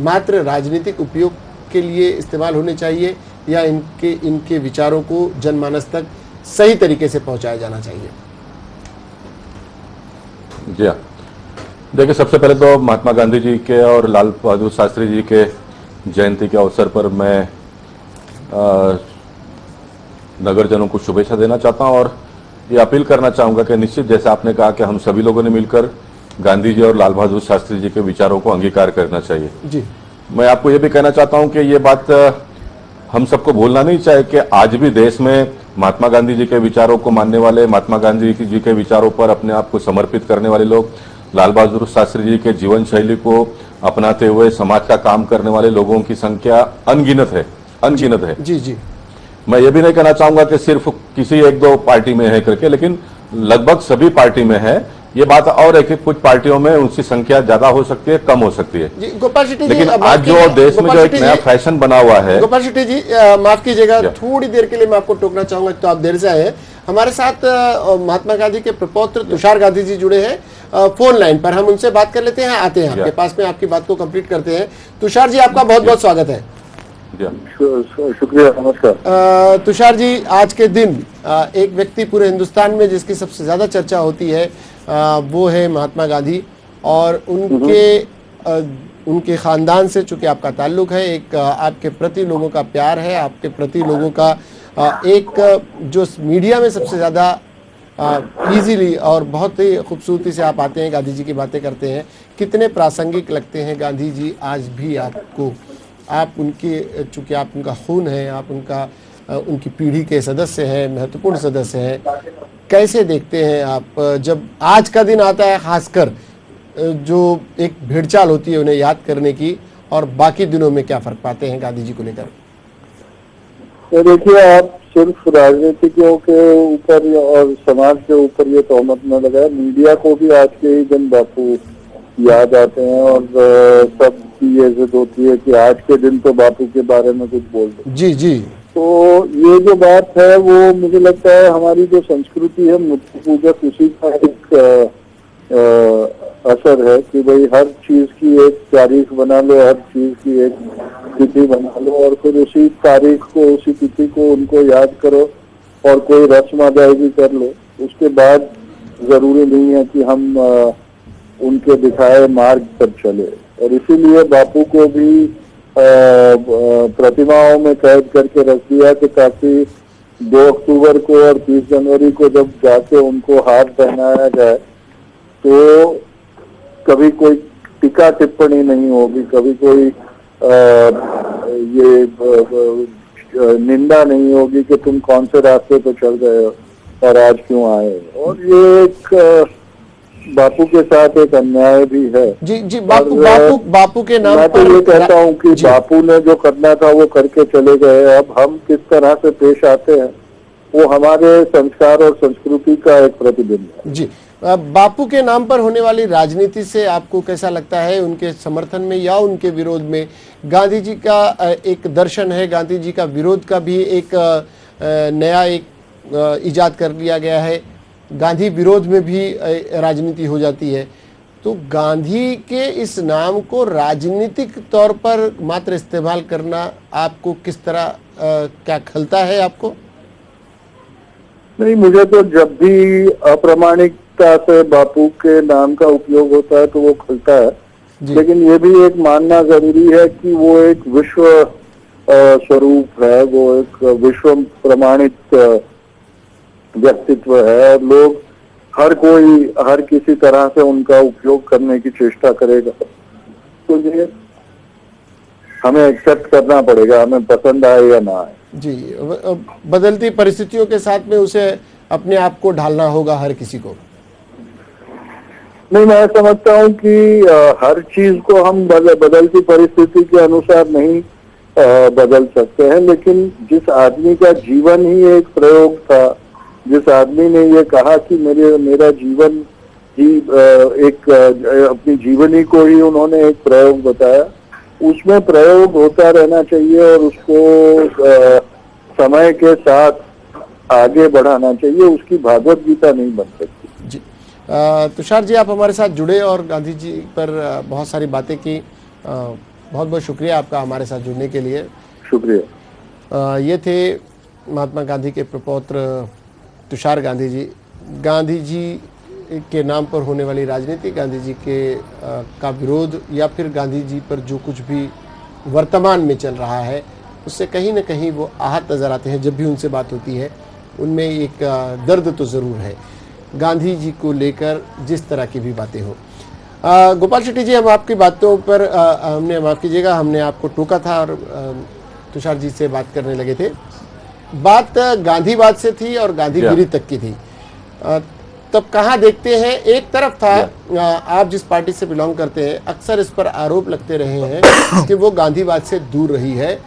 मात्र राजनीतिक उपयोग के लिए इस्तेमाल होने चाहिए, या इनके विचारों को जनमानस तक सही तरीके से पहुंचाया जाना चाहिए? जी हाँ, देखिए, सबसे पहले तो महात्मा गांधी जी के और लाल बहादुर शास्त्री जी के जयंती के अवसर पर मैं नगरजनों को शुभेच्छा देना चाहता हूं, और ये अपील करना चाहूंगा कि निश्चित, जैसे आपने कहा कि हम सभी लोगों ने मिलकर गांधी जी और लाल बहादुर शास्त्री जी के विचारों को अंगीकार करना चाहिए। जी, मैं आपको ये भी कहना चाहता हूं कि ये बात हम सबको भूलना नहीं चाहिए कि आज भी देश में महात्मा गांधी जी के विचारों को मानने वाले, महात्मा गांधी जी के विचारों पर अपने आप को समर्पित करने वाले लोग, लाल बहादुर शास्त्री जी के जीवन शैली को अपनाते हुए समाज का काम करने वाले लोगों की संख्या अनगिनत है। जी जी। मैं ये भी नहीं कहना चाहूंगा कि सिर्फ किसी एक दो पार्टी में है करके, लेकिन लगभग सभी पार्टी में है ये बात। और एक कुछ पार्टियों में उनकी संख्या ज्यादा हो सकती है, कम हो सकती है। गोपाल शेट्टी जी, लेकिन आज जो देश में जो एक नया फैशन बना हुआ है। गोपाल शेट्टी जी माफ कीजिएगा, थोड़ी देर के लिए मैं आपको टोकना चाहूंगा, तो आप देर से आए हैं। हमारे साथ महात्मा गांधी के प्रपौत्र तुषार गांधी जी जुड़े हैं फोन लाइन पर। हम उनसे बात कर लेते हैं, आते हैं आपके पास में, आपकी बात को कंप्लीट करते हैं। तुषार जी, आपका बहुत बहुत स्वागत है। शुक्रिया, नमस्कार। तुषार जी, आज के दिन एक व्यक्ति पूरे हिंदुस्तान में जिसकी सबसे ज्यादा चर्चा होती है वो है महात्मा गांधी, और उनके खानदान से चूंकि आपका ताल्लुक है, एक आपके प्रति लोगों का प्यार है, आपके प्रति लोगों का एक जो मीडिया में सबसे ज़्यादा इजीली और बहुत ही खूबसूरती से आप आते हैं, गांधी जी की बातें करते हैं। कितने प्रासंगिक लगते हैं गांधी जी आज भी आपको? आप उनके, चूंकि आप उनका खून है, आप उनकी पीढ़ी के सदस्य हैं, महत्वपूर्ण सदस्य हैं, कैसे देखते हैं आप जब आज का दिन आता है, खासकर जो एक भेड़चाल होती है उन्हें याद करने की, और बाकी दिनों में क्या फर्क पाते हैं गांधी जी को लेकर? तो देखिए, आप सिर्फ राजनीतिकों के ऊपर और समाज के ऊपर ये तोहमत न लगाए, मीडिया को भी आज के ही दिन बापू याद आते हैं, और सब की ये जिद होती है कि आज के दिन तो बापू के बारे में कुछ बोल दो। जी जी। तो ये जो बात है वो मुझे लगता है हमारी जो संस्कृति है मूर्ति पूजक, उसी का एक असर है कि भाई हर चीज की एक तारीख बना लो, हर चीज की एक तिथि बना लो, और फिर उसी तारीख को, उसी तिथि को उनको याद करो और कोई रस्म अदायगी कर लो। उसके बाद जरूरी नहीं है कि हम उनके दिखाए मार्ग पर चले। और इसीलिए बापू को भी प्रतिमाओं में कैद करके रख दिया कि ताकि 2 अक्टूबर को और 30 जनवरी को जब जाके उनको हार पहनाया जाए तो कभी कोई टीका टिप्पणी नहीं होगी, कभी कोई ये निंदा नहीं होगी कि तुम कौन से रास्ते पे चल रहे हो और आज क्यों आए। और ये एक बापू के साथ एक अन्याय भी है। जी जी। बापू के नाम मैं तो ये कहता हूँ कि बापू ने जो करना था वो करके चले गए। अब हम किस तरह से पेश आते हैं वो हमारे संस्कार और संस्कृति का एक प्रतिबिंब है। जी, बापू के नाम पर होने वाली राजनीति से आपको कैसा लगता है? उनके समर्थन में या उनके विरोध में? गांधी जी का एक दर्शन है, गांधी जी का विरोध का भी एक नया एक इजाद कर लिया गया है। गांधी विरोध में भी राजनीति हो जाती है। तो गांधी के इस नाम को राजनीतिक तौर पर मात्र इस्तेमाल करना आपको किस तरह क्या खलता है आपको? नहीं, मुझे तो जब भी अप्रामाणिकता से बापू के नाम का उपयोग होता है तो वो खलता है। लेकिन ये भी एक मानना जरूरी है कि वो एक विश्व स्वरूप है, वो एक विश्व प्रमाणित व्यक्तित्व है और लोग हर कोई हर किसी तरह से उनका उपयोग करने की चेष्टा करेगा। तो ये हमें एक्सेप्ट करना पड़ेगा, हमें पसंद आए या ना आए। जी, बदलती परिस्थितियों के साथ में उसे अपने आप को ढालना होगा हर किसी को। नहीं, मैं समझता हूँ कि हर चीज को हम बदलती परिस्थिति के अनुसार नहीं बदल सकते हैं, लेकिन जिस आदमी का जीवन ही एक प्रयोग था, जिस आदमी ने ये कहा कि मेरा जीवन ही एक अपनी जीवनी को ही उन्होंने एक प्रयोग बताया, उसमें प्रयोग होता रहना चाहिए और उसको समय के साथ आगे बढ़ाना चाहिए। उसकी भागवत गीता नहीं बन सकती। जी, तुषार जी, आप हमारे साथ जुड़े और गांधी जी पर बहुत सारी बातें की। बहुत बहुत शुक्रिया आपका हमारे साथ जुड़ने के लिए। शुक्रिया। ये थे महात्मा गांधी के प्रपौत्र तुषार गांधी जी। गांधी जी के नाम पर होने वाली राजनीति, गांधी जी के का विरोध या फिर गांधी जी पर जो कुछ भी वर्तमान में चल रहा है उससे कहीं ना कहीं वो आहत नज़र आते हैं। जब भी उनसे बात होती है उनमें एक दर्द तो ज़रूर है गांधी जी को लेकर, जिस तरह की भी बातें हो। गोपाल शेट्टी जी, हम आपकी बातों पर हमने, माफ़ कीजिएगा, हमने आपको टोका था और तुषार जी से बात करने लगे थे। बात गांधीवाद से थी और गांधीगिरी तक की थी। तब कहाँ देखते हैं, एक तरफ था आप जिस पार्टी से बिलोंग करते हैं, अक्सर इस पर आरोप लगते रहे हैं कि वो गांधीवाद से दूर रही है।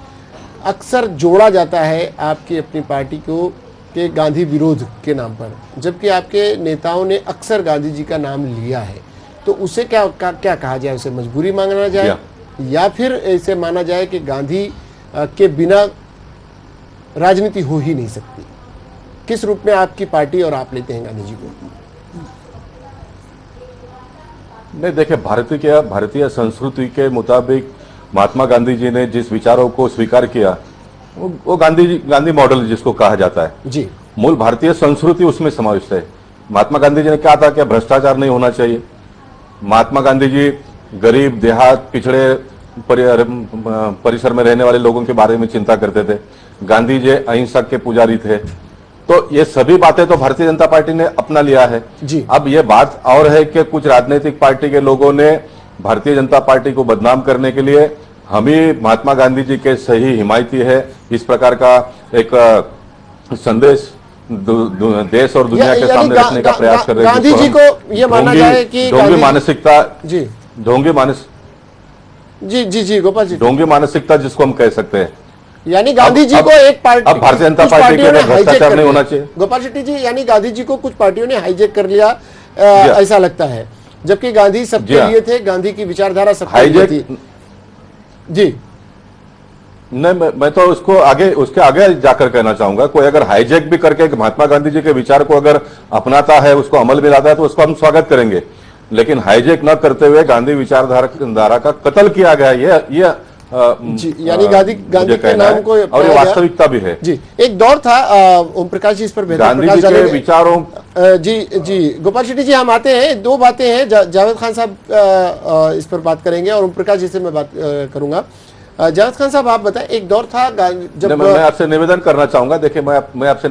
अक्सर जोड़ा जाता है आपकी अपनी पार्टी को कि गांधी विरोध के नाम पर, जबकि आपके नेताओं ने अक्सर गांधी जी का नाम लिया है। तो उसे क्या कहा जाए? उसे मजबूरी माना जाए या फिर ऐसे माना जाए कि गांधी के बिना राजनीति हो ही नहीं सकती? किस रूप में आपकी पार्टी और आप लेते हैं गांधी जी को? नहीं, देखिए, भारतीय संस्कृति के मुताबिक महात्मा गांधी जी ने जिस विचारों को स्वीकार किया वो गांधी मॉडल जिसको कहा जाता है जी, मूल भारतीय संस्कृति उसमें समाविष्ट है। महात्मा गांधी जी ने कहा था कि भ्रष्टाचार नहीं होना चाहिए। महात्मा गांधी जी गरीब, देहात, पिछड़े परिसर में रहने वाले लोगों के बारे में चिंता करते थे। गांधी जी अहिंसा के पुजारी थे। तो ये सभी बातें तो भारतीय जनता पार्टी ने अपना लिया है जी। अब ये बात और है कि कुछ राजनीतिक पार्टी के लोगों ने भारतीय जनता पार्टी को बदनाम करने के लिए हम ही महात्मा गांधी जी के सही हिमायती है, इस प्रकार का एक संदेश देश और दुनिया के सामने रखने का प्रयास कर रहे हैं। गांधी जी को ये माना जाए कि ढोंगी मानसिकता, जी, ढोंगी मानस जी जी जी गोपाल जी, ढोंगी मानसिकता जिसको हम कह सकते हैं, यानी गांधी जी को एक पार्टी, अब भारतीय जनता पार्टी के भ्रष्टाचार नहीं होना चाहिए। गोपाल शेट्टी जी, यानी गांधी जी को कुछ पार्टियों ने हाईजेक कर लिया, ऐसा लगता है, जबकि गांधी सबके लिए थे, गांधी की विचारधारा सबके लिए थी। जी नहीं, मैं तो उसके आगे जाकर कहना चाहूंगा, कोई अगर हाईजेक भी करके महात्मा गांधी जी के विचार को अगर अपनाता है, उसको अमल में लाता है, तो उसको हम स्वागत करेंगे। लेकिन हाईजेक न करते हुए गांधी विचारधारा का कत्ल किया गया, ये जी, यानी गांधी के नाम को, और ये वास्तविकता भी है। जी, एक दौर था, ओम प्रकाश जी इस पर गांधी जी के विचारों, जी जी गोपाल शेट्टी जी, हम आते हैं, दो बातें हैं, जावेद खान साहब इस पर बात करेंगे और ओम प्रकाश जी से मैं बात करूंगा। जावेद खान साहब, आप बताएं, एक दौर था जब मैं आपसे निवेदन करना चाहूंगा। देखिए, मैं आपसे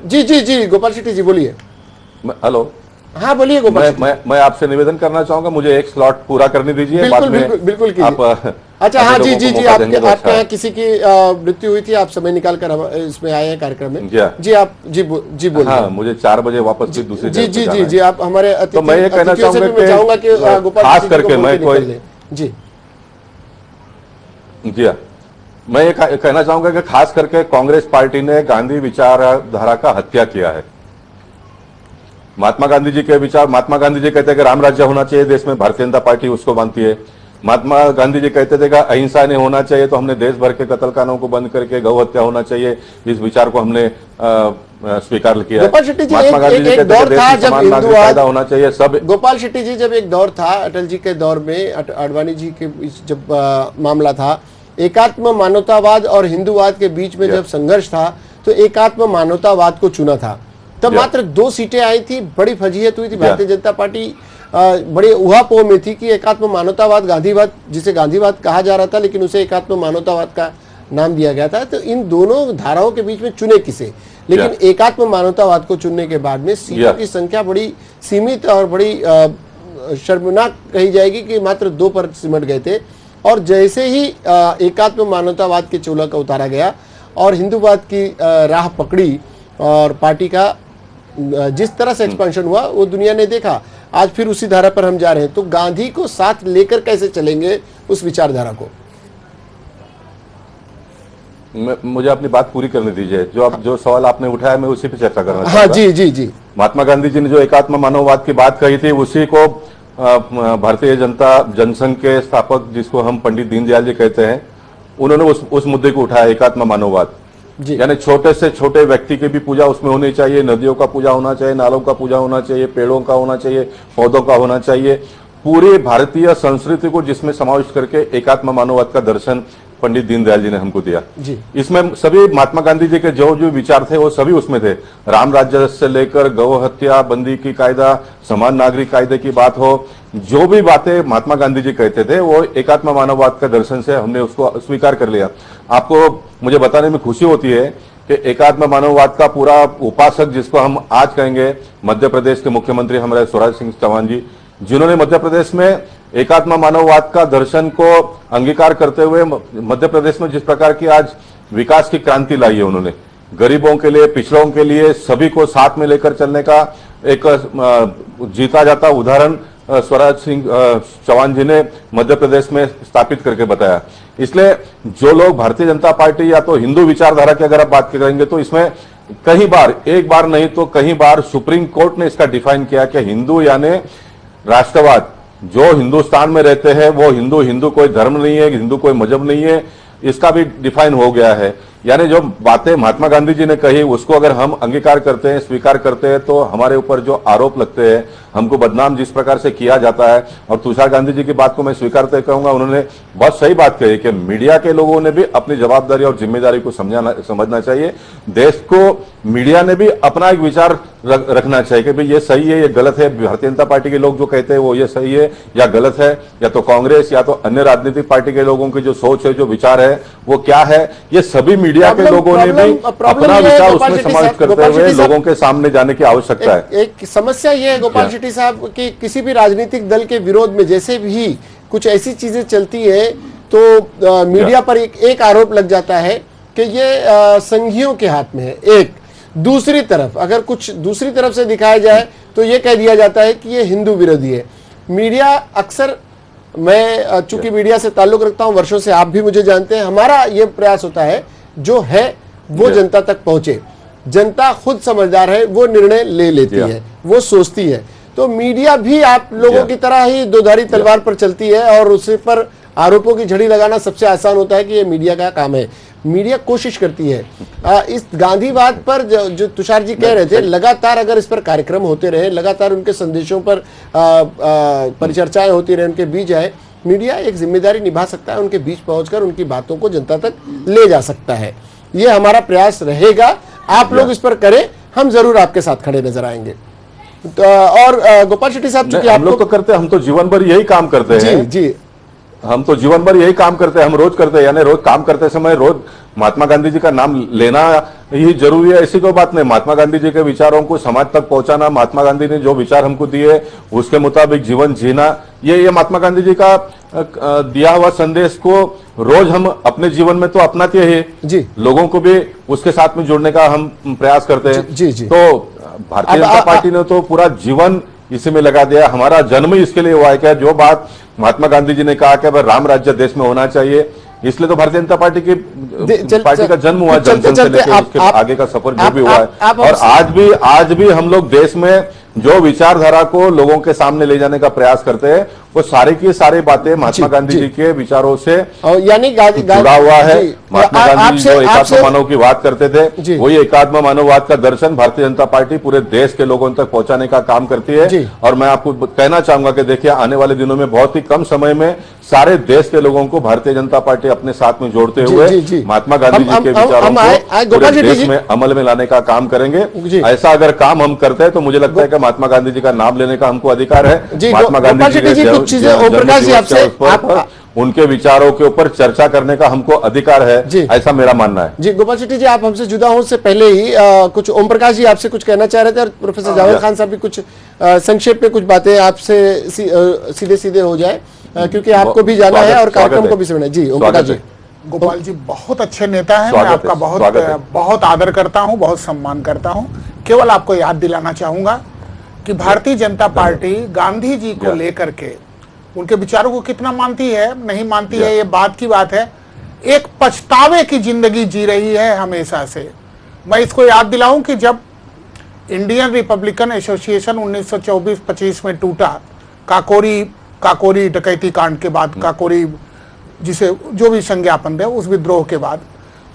जी जी जी गोपाल शेट्टी जी बोलिए। हेलो, हाँ बोलिए गोपाल। मैं आपसे निवेदन करना चाहूंगा, मुझे एक स्लॉट पूरा करने दीजिए। बिल्कुल बिल्कुल कीजिए। अच्छा, हाँ जी जी जी, आपके यहाँ किसी की मृत्यु हुई थी, आप समय निकाल कर इसमें आए हैं कार्यक्रम में। जी आप जी बोलिए। हाँ, मुझे 4 बजे वापस भी दूसरी जी जी जी जी, आप हमारे तो मैं ये कहना चाहूंगा कि खास करके मैं कोई जी जी हाँ, मैं ये कहना चाहूंगा कि खास करके कांग्रेस पार्टी ने गांधी विचारधारा का हत्या किया है। महात्मा गांधी जी के विचार, महात्मा गांधी जी कहते हैं कि राम राज्य होना चाहिए देश में, भारतीय जनता पार्टी उसको मानती है। महात्मा गांधी जी कहते थे कि अहिंसा नहीं होना चाहिए, तो हमने देश भर के कत्लखानों को बंद करके गौ हत्या होना चाहिए, इस विचार को हमने स्वीकार किया। गोपाल शेट्टी जी, महात्मा गांधी जी एक कहते दौर थे था देश जब में समान नागरिक कायदा होना चाहिए सब। गोपाल शेट्टी जी, जब एक दौर था अटल जी के दौर में, आडवाणी जी के जब मामला था, एकात्म मानवतावाद और हिंदूवाद के बीच में जब संघर्ष था तो एकात्म मानवतावाद को चुना था। तब मात्र 2 सीटें आई थी, बड़ी फजीहत हुई थी। भारतीय जनता पार्टी बड़े उहापोह में थी कि एकात्म मानवतावाद, गांधीवाद, जिसे गांधीवाद कहा जा रहा था लेकिन उसे एकात्म मानवतावाद का नाम दिया गया था। तो इन दोनों धाराओं के बीच में चुने किसे, लेकिन एकात्म मानवतावाद को चुनने के बाद में सीटों की संख्या बड़ी सीमित और बड़ी शर्मनाक कही जाएगी कि मात्र 2 पर सिमट गए थे। और जैसे ही एकात्म मानवतावाद के चोला का उतारा गया और हिंदूवाद की राह पकड़ी और पार्टी का जिस तरह से एक्सपेंशन हुआ वो दुनिया ने देखा। आज फिर उसी धारा पर हम जा रहे हैं। तो गांधी को साथ लेकर कैसे चलेंगे उस विचारधारा को? मुझे अपनी बात पूरी करने दीजिए। जो सवाल आपने उठाया मैं उसी पे चर्चा करना चाहूंगा। हाँ जी जी जी। महात्मा गांधी जी ने जो एकात्म मानववाद की बात कही थी, उसी को भारतीय जनता जनसंघ के स्थापक, जिसको हम पंडित दीनदयाल जी कहते हैं, उन्होंने उस मुद्दे को उठाया, एकात्म मानववाद। यानी छोटे से छोटे व्यक्ति की भी पूजा उसमें होनी चाहिए, नदियों का पूजा होना चाहिए, नालों का पूजा होना चाहिए, पेड़ों का होना चाहिए, पौधों का होना चाहिए, पूरी भारतीय संस्कृति को जिसमें समाविष्ट करके एकात्म मानववाद का दर्शन पंडित दीनदयाल जी ने हमको दिया। इसमें सभी महात्मा गांधी जी के जो विचार थे वो सभी उसमें थे। राम राज्य से लेकर गौ हत्या बंदी की कायदा, समान नागरिक कायदे की बात हो, जो भी बातें महात्मा गांधी जी कहते थे वो एकात्म मानववाद का दर्शन से हमने उसको स्वीकार कर लिया। आपको मुझे बताने में खुशी होती है कि एकात्म मानववाद का पूरा उपासक, जिसको हम आज कहेंगे मध्य प्रदेश के मुख्यमंत्री हमारे शिवराज सिंह चौहान जी, जिन्होंने मध्य प्रदेश में एकात्म मानववाद का दर्शन को अंगीकार करते हुए मध्य प्रदेश में जिस प्रकार की आज विकास की क्रांति लाई है, उन्होंने गरीबों के लिए, पिछड़ों के लिए, सभी को साथ में लेकर चलने का एक जीता जाता उदाहरण शिवराज सिंह चौहान जी ने मध्य प्रदेश में स्थापित करके बताया। इसलिए जो लोग भारतीय जनता पार्टी या तो हिंदू विचारधारा की अगर आप बात करेंगे तो इसमें कई बार, एक बार नहीं तो कई बार सुप्रीम कोर्ट ने इसका डिफाइन किया कि हिंदू यानी राष्ट्रवाद, जो हिंदुस्तान में रहते हैं वो हिंदू कोई धर्म नहीं है, हिंदू कोई मजहब नहीं है, इसका भी डिफाइन हो गया है। यानी जो बातें महात्मा गांधी जी ने कही उसको अगर हम अंगीकार करते हैं, स्वीकार करते हैं, तो हमारे ऊपर जो आरोप लगते हैं, हमको बदनाम जिस प्रकार से किया जाता है, और तुषार गांधी जी की बात को मैं स्वीकारते कहूंगा, उन्होंने बहुत सही बात कही कि मीडिया के लोगों ने भी अपनी जवाबदारी और जिम्मेदारी को समझना चाहिए। देश को मीडिया ने भी अपना एक विचार रखना चाहिए कि भाई ये सही है, ये गलत है। भारतीय जनता पार्टी के लोग जो कहते हैं वो ये सही है या गलत है, या तो कांग्रेस या तो अन्य राजनीतिक पार्टी के लोगों की जो सोच है, जो विचार है, वो क्या है, ये सभी मीडिया के लोगों ने भी अपना विचार उसमें समाविष्ट करते हुए लोगों के सामने जाने की आवश्यकता है। एक समस्या ये है गोपाल शेट्टी साहब कि किसी भी राजनीतिक दल के विरोध में जैसे भी कुछ ऐसी चीजें चलती है तो मीडिया पर एक आरोप लग जाता है कि ये संघियों के हाथ में है। एक दूसरी तरफ अगर कुछ दूसरी तरफ से दिखाया जाए तो ये कह दिया जाता है कि ये हिंदू विरोधी है। मीडिया अक्सर, मैं चूंकि मीडिया से ताल्लुक रखता हूं वर्षों से, आप भी मुझे जानते हैं, हमारा ये प्रयास होता है जो है वो जनता तक पहुंचे। जनता खुद समझदार है, वो निर्णय ले लेती है, वो सोचती है। तो मीडिया भी आप लोगों की तरह ही दोधारी तलवार पर चलती है और उस पर आरोपों की झड़ी लगाना सबसे आसान होता है कि ये मीडिया का काम है। मीडिया कोशिश करती है इस गांधीवाद पर जो तुषार जी कह रहे थे, लगातार अगर इस पर कार्यक्रम होते रहे, लगातार उनके संदेशों पर परिचर्चाएं होती रहे, उनके बीच आए, मीडिया एक जिम्मेदारी निभा सकता है, उनके बीच पहुंचकर उनकी बातों को जनता तक ले जा सकता है। ये हमारा प्रयास रहेगा। आप लोग इस पर करें, हम जरूर आपके साथ खड़े नजर आएंगे। तो और गोपाल शेट्टी साहब, चूंकि हम लोग तो करते हैं, हम तो जीवन भर यही काम करते हैं। जी, हम तो जीवन भर यही काम करते हैं, हम रोज करते हैं। यानी रोज काम करते समय रोज महात्मा गांधी जी का नाम लेना ही जरूरी है, ऐसी कोई बात नहीं। महात्मा गांधी जी के विचारों को समाज तक पहुंचाना, महात्मा गांधी ने जो विचार हमको दिए उसके मुताबिक जीवन जीना, ये महात्मा गांधी जी का दिया हुआ संदेश को रोज हम अपने जीवन में तो अपनाते हैं जी, लोगों को भी उसके साथ में जोड़ने का हम प्रयास करते हैं। जी जी। तो भारतीय जनता पार्टी ने तो पूरा जीवन इसी में लगा दिया। हमारा जन्म इसके लिए हुआ है क्या, जो बात महात्मा गांधी जी ने कहा कि राम राज्य देश में होना चाहिए, इसलिए तो भारतीय जनता पार्टी की पार्टी का जन्म हुआ, चलते जनसंघ से चलते लेकर उसके आगे का सफर जो भी हुआ है। और आज भी हम लोग देश में जो विचारधारा को लोगों के सामने ले जाने का प्रयास करते हैं, वो सारी की सारी बातें महात्मा गांधी जी के विचारों से यानी जुड़ा हुआ है। महात्मा गांधी जो एकात्म मानव की बात करते थे, वही एकात्म मानववाद का दर्शन भारतीय जनता पार्टी पूरे देश के लोगों तक पहुंचाने का काम करती है। और मैं आपको कहना चाहूंगा कि देखिए, आने वाले दिनों में बहुत ही कम समय में सारे देश के लोगों को भारतीय जनता पार्टी अपने साथ में जोड़ते हुए महात्मा गांधी जी के विचारों को पूरे देश में अमल में लाने का काम करेंगे। ऐसा अगर काम हम करते हैं तो मुझे लगता है कि महात्मा गांधी जी का नाम लेने का हमको अधिकार है। महात्मा गांधी जी के कुछ चीजें ओम प्रकाश जी आपसे उनके विचारों के ऊपर चर्चा करने का हमको अधिकार है, ऐसा मेरा मानना है। जी गोपाल शेट्टी जी, आप हमसे जुदा होने से पहले ही कुछ ओम प्रकाश जी आपसे कुछ कहना चाह रहे थे, और प्रोफेसर जावेद खान साहब भी कुछ संक्षेप में कुछ बातें आपसे सीधे सीधे हो जाए, क्योंकि आपको भी जाना है और कार्यक्रम को भी सुनना है। जी ओम प्रकाश जी। गोपाल जी बहुत अच्छे नेता हैं, मैं आपका बहुत आदर करता हूं, बहुत सम्मान करता हूं। केवल आपको याद दिलाना चाहूंगा कि भारतीय जनता पार्टी गांधी जी को लेकर के उनके विचारों को कितना मानती है नहीं मानती है, ये बात की बात है। एक पछतावे की जिंदगी जी रही है हमेशा से। मैं इसको याद दिलाऊं कि जब इंडियन रिपब्लिकन एसोसिएशन 1924-25 में टूटा, काकोरी डकैती कांड के बाद, काकोरी जिसे जो भी संज्ञापन दे, उस विद्रोह के बाद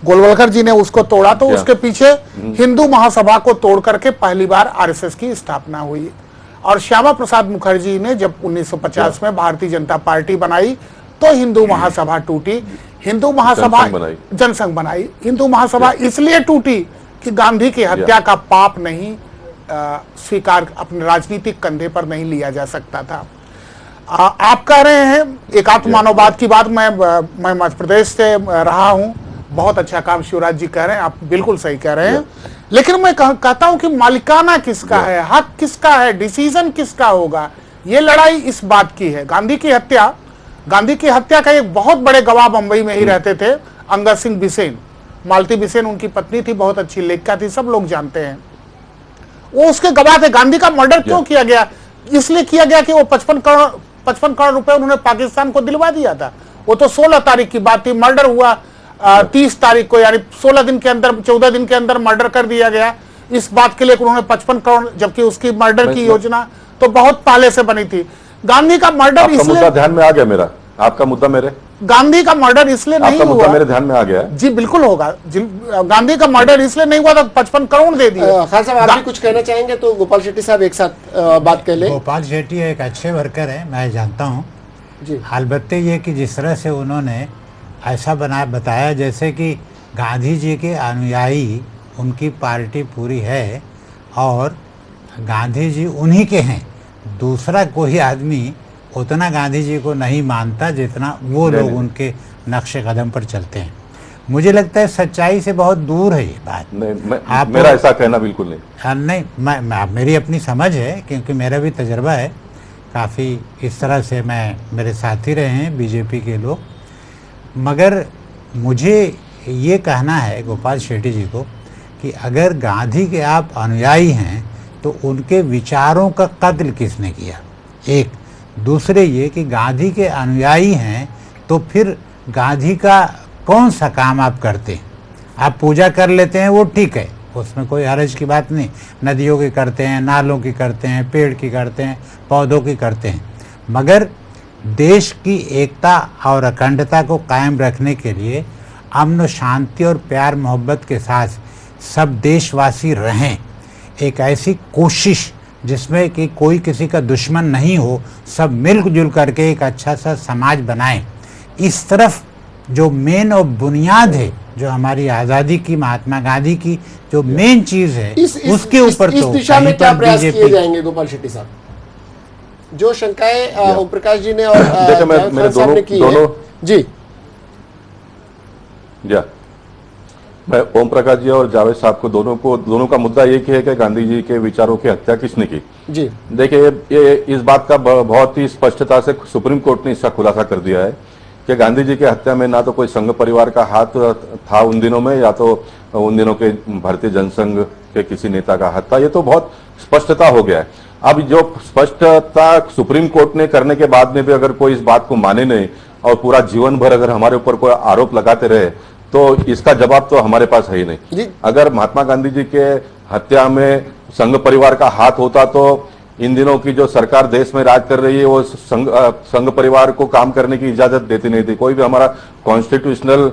गोलवलकर जी ने उसको तोड़ा, तो उसके पीछे हिंदू महासभा को तोड़ करके पहली बार आरएसएस की स्थापना हुई। और श्यामा प्रसाद मुखर्जी ने जब 1950 में भारतीय जनता पार्टी बनाई तो हिंदू महासभा टूटी, हिंदू महासभा जनसंघ बनाई। हिंदू महासभा इसलिए टूटी कि गांधी की हत्या का पाप नहीं स्वीकार, अपने राजनीतिक कंधे पर नहीं लिया जा सकता था। आप कह रहे हैं एकात्म मानववाद की बात, मैं मध्य प्रदेश से रहा हूं, बहुत अच्छा काम शिवराज जी कह रहे हैं, आप बिल्कुल सही कह रहे हैं। लेकिन मैं कहता हूं कि मालिकाना किसका है, हक किसका है, डिसीजन किसका होगा, ये लड़ाई इस बात की है। गांधी की हत्या का एक बहुत बड़े गवाह बंबई में ही रहते थे, अंगद सिंह बिसेन, मालती बिसेन उनकी पत्नी थी, बहुत अच्छी लेखिका थी, सब लोग जानते हैं। वो उसके गवाह थे। गांधी का मर्डर क्यों किया गया? इसलिए किया गया कि वो 55 करोड़ रुपए उन्होंने पाकिस्तान को दिलवा दिया था। वो तो 16 तारीख की बात थी, मर्डर हुआ 30 तारीख को, यानी 14 दिन के अंदर, 14 दिन के अंदर मर्डर कर दिया गया। इस बात के लिए उन्होंने 55 करोड़, जबकि उसकी मर्डर की योजना तो बहुत पहले से बनी थी। गांधी का मर्डर इसलिए ध्यान में आ गया मेरा, आपका मुद्दा मेरे, गांधी का मर्डर इसलिए नहीं हुआ, मेरे ध्यान में आ गया। जी बिल्कुल होगा। गांधी का मर्डर इसलिए नहीं हुआ तो 55 करोड़ दे दिए। खान साहब आप भी कुछ कहना चाहेंगे तो गोपाल शेट्टी साहब एक साथ बात कर ले। गोपाल शेट्टी एक अच्छे वर्कर है, मैं जानता हूँ जी। अलबत्ते ये कि जिस तरह से उन्होंने ऐसा बताया जैसे कि गांधी जी के अनुयायी उनकी पार्टी पूरी है और गांधी जी उन्हीं के हैं, दूसरा कोई आदमी उतना गांधी जी को नहीं मानता जितना वो लोग उनके नक्शे कदम पर चलते हैं। मुझे लगता है सच्चाई से बहुत दूर है ये बात। नहीं, मेरा ऐसा कहना बिल्कुल नहीं। हाँ नहीं, मेरी अपनी समझ है, क्योंकि मेरा भी तजर्बा है काफ़ी, इस तरह से मेरे साथी रहे हैं बीजेपी के लोग। मगर मुझे ये कहना है गोपाल शेट्टी जी को कि अगर गांधी के आप अनुयायी हैं तो उनके विचारों का कत्ल किसने किया? एक दूसरे ये कि गांधी के अनुयायी हैं तो फिर गांधी का कौन सा काम आप करते हैं? आप पूजा कर लेते हैं, वो ठीक है, उसमें कोई हर्ज की बात नहीं, नदियों की करते हैं, नालों की करते हैं, पेड़ की करते हैं, पौधों की करते हैं, मगर देश की एकता और अखंडता को कायम रखने के लिए अमन शांति और प्यार मोहब्बत के साथ सब देशवासी रहें, एक ऐसी कोशिश जिसमें कि कोई किसी का दुश्मन नहीं हो, सब मिलजुल करके एक अच्छा सा समाज बनाएं, इस तरफ जो मेन और बुनियाद है, जो हमारी आज़ादी की, महात्मा गांधी की जो मेन चीज़ है, उसके ऊपर तो इस दिशा में क्या प्रयास किए जाएंगे गोपाल शेट्टी साहब? जो शंकाएं ओम प्रकाश जी ने और मेरे दोनों जी मैं ओम प्रकाश जी और जावेद साहब को दोनों का मुद्दा एक ही है कि गांधी जी के विचारों की हत्या किसने की। जी देखिए, ये इस बात का बहुत ही स्पष्टता से सुप्रीम कोर्ट ने इसका खुलासा कर दिया है कि गांधी जी की हत्या में ना तो कोई संघ परिवार का हाथ था उन दिनों में, या तो उन दिनों के भारतीय जनसंघ के किसी नेता का हाथ था। ये तो बहुत स्पष्टता हो गया है। अब जो स्पष्टता सुप्रीम कोर्ट ने करने के बाद में भी अगर कोई इस बात को माने नहीं और पूरा जीवन भर अगर हमारे ऊपर कोई आरोप लगाते रहे तो इसका जवाब तो हमारे पास है ही नहीं। अगर महात्मा गांधी जी के हत्या में संघ परिवार का हाथ होता तो इन दिनों की जो सरकार देश में राज कर रही है वो संघ परिवार को काम करने की इजाजत देती नहीं थी। कोई भी हमारा कॉन्स्टिट्यूशनल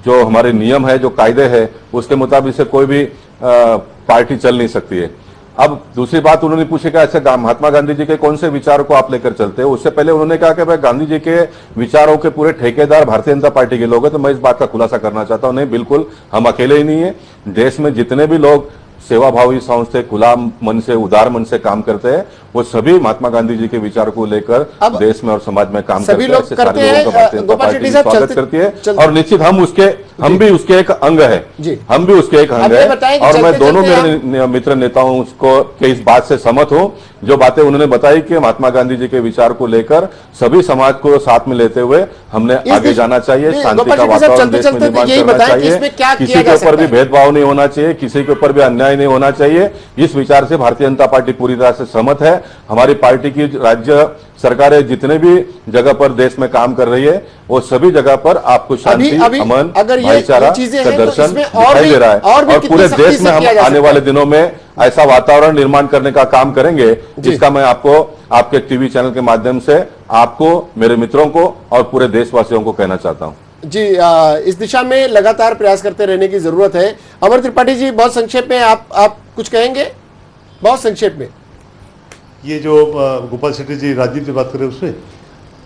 जो हमारे नियम है, जो कायदे है, उसके मुताबिक से कोई भी पार्टी चल नहीं सकती है। अब दूसरी बात उन्होंने पूछी कि ऐसे महात्मा गांधी जी के कौन से विचारों को आप लेकर चलते हैं। उससे पहले उन्होंने कहा कि भाई गांधी जी के विचारों के पूरे ठेकेदार भारतीय जनता पार्टी के लोग हैं। तो मैं इस बात का खुलासा करना चाहता हूं, नहीं, बिल्कुल हम अकेले ही नहीं है। देश में जितने भी लोग सेवाभावी संस्था खुला मन से, उदार मन से काम करते हैं, वो सभी महात्मा गांधी जी के विचारों को लेकर देश में और समाज में काम करते हैं। ऐसे सारे लोगों का भारतीय जनता पार्टी स्वागत करती है और निश्चित हम भी उसके एक अंग है, हम भी उसके एक अंग है। और मैं दोनों मेरे मित्र नेताओं को के इस बात से सहमत हूं जो बातें उन्होंने बताई कि महात्मा गांधी जी के विचार को लेकर सभी समाज को साथ में लेते हुए हमने आगे जाना चाहिए। शांति का वातावरण देश में निर्माण करना चाहिए, किसी के ऊपर भी भेदभाव नहीं होना चाहिए, किसी के ऊपर भी अन्याय नहीं होना चाहिए। इस विचार से भारतीय जनता पार्टी पूरी तरह से सहमत है। हमारी पार्टी की राज्य सरकारें जितने भी जगह पर देश में काम कर रही है वो सभी जगह पर आपको शांति, अमन, भाईचारा का दर्शन दिखाई दे रहा है। और पूरे देश में हम आने वाले दिनों में ऐसा वातावरण निर्माण करने का काम करेंगे जिसका मैं आपको आपके टीवी चैनल के माध्यम से आपको, मेरे मित्रों को और पूरे देशवासियों को कहना चाहता हूं। जी, इस दिशा में लगातार प्रयास करते रहने की जरूरत है। अमर त्रिपाठी जी, बहुत संक्षेप में आप कुछ कहेंगे? बहुत संक्षेप में। ये जो गोपाल शेट्टी जी राजनीति की बात कर रहे हैं उसमें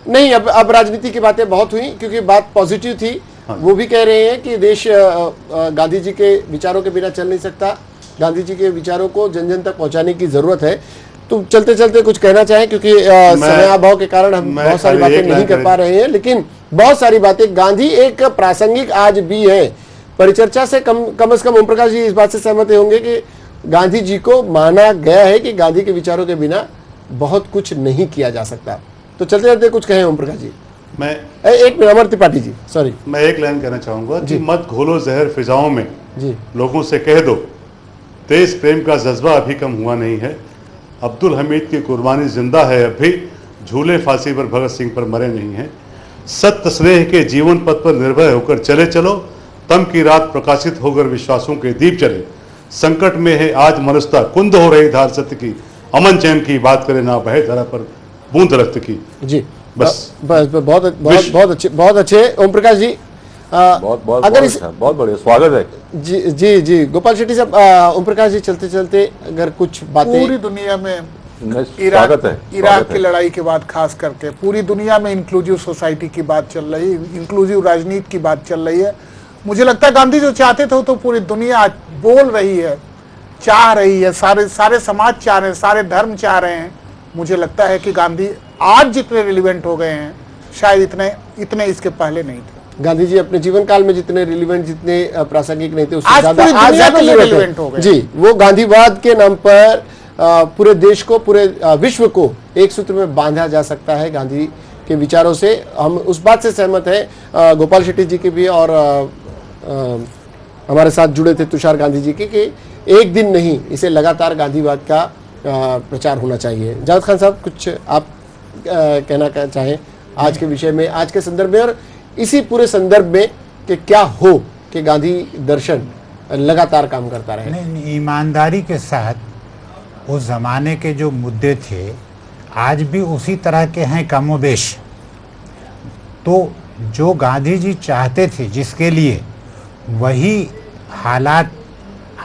नहीं, अब राजनीति की बातें बहुत हुई क्योंकि बात पॉजिटिव थी। हाँ। वो भी कह रहे हैं कि देश गांधी जी के विचारों के बिना चल नहीं सकता, गांधी जी के विचारों को जन जन तक पहुंचाने की जरूरत है। तो चलते चलते कुछ कहना चाहें क्योंकि समयाभाव के कारण हम बहुत सारी बातें नहीं कर पा रहे हैं, लेकिन बहुत सारी बातें गांधी एक प्रासंगिक आज भी है। परिचर्चा से कम से कम ओम प्रकाश जी इस बात से सहमत होंगे कि गांधी जी को माना गया है कि गांधी के विचारों के बिना बहुत कुछ नहीं किया जा सकता। तो चलते चलते कुछ कहें ओम प्रकाश जी। मैं एक मिनट, अमर त्रिपाठी जी, सॉरी, मैं एक लाइन कहना चाहूंगा कि मत घोलो जहर फिजाओं में जी, लोगों से कह दो देश प्रेम का जज्बा अभी कम हुआ नहीं है। अब्दुल हमीद की कुर्बानी जिंदा है, अब भी झूले फांसी पर भगत सिंह पर मरे नहीं हैं। सत्य स्नेह के जीवन पथ पर निर्भय होकर चले चलो, तम की रात प्रकाशित होकर विश्वासों के दीप चले। संकट में है आज मनुष्यता, कुंद हो रही धार सत्य की, अमन चैन की बात करे ना बहे धरा पर बूंद रक्त की। जी, बस बहुत अच्छे ओम प्रकाश जी। बहुत बढ़िया, स्वागत है। जी, गोपाल शेट्टी साहब, ओम प्रकाश जी, चलते चलते अगर कुछ बातें। पूरी दुनिया में स्वागत इराक की लड़ाई के बाद खास करके पूरी दुनिया में इंक्लूसिव सोसाइटी की बात चल रही है, इंक्लूसिव राजनीति की बात चल रही है। मुझे लगता है गांधी जो चाहते थे तो पूरी दुनिया आज बोल रही है, चाह रही है, सारे समाज चाह रहे हैं, सारे धर्म चाह रहे हैं। मुझे लगता है कि गांधी आज जितने रिलीवेंट हो गए हैं शायद इतने इसके पहले नहीं थे। गांधी जी अपने जीवन काल में जितने रिलीवेंट, जितने प्रासंगिक नहीं थे, उससे आज ज्यादा पूरी दुनिया में रिलीवेंट रिलीवेंट हो गए। जी, वो गांधीवाद के नाम पर पूरे देश को, पूरे विश्व को एक सूत्र में बांधा जा सकता है गांधी के विचारों से। हम उस बात से सहमत हैं, गोपाल शेट्टी जी के भी और हमारे साथ जुड़े थे तुषार गांधी जी के, कि एक दिन नहीं, इसे लगातार गांधीवाद का प्रचार होना चाहिए। जावेद खान साहब, कुछ आप कहना चाहें आज के विषय में, आज के संदर्भ में, और इसी पूरे संदर्भ में कि क्या हो कि गांधी दर्शन लगातार काम करता रहे? नहीं, ईमानदारी के साथ उस जमाने के जो मुद्दे थे आज भी उसी तरह के हैं कमोबेश। तो जो गांधी जी चाहते थे जिसके लिए, वही हालात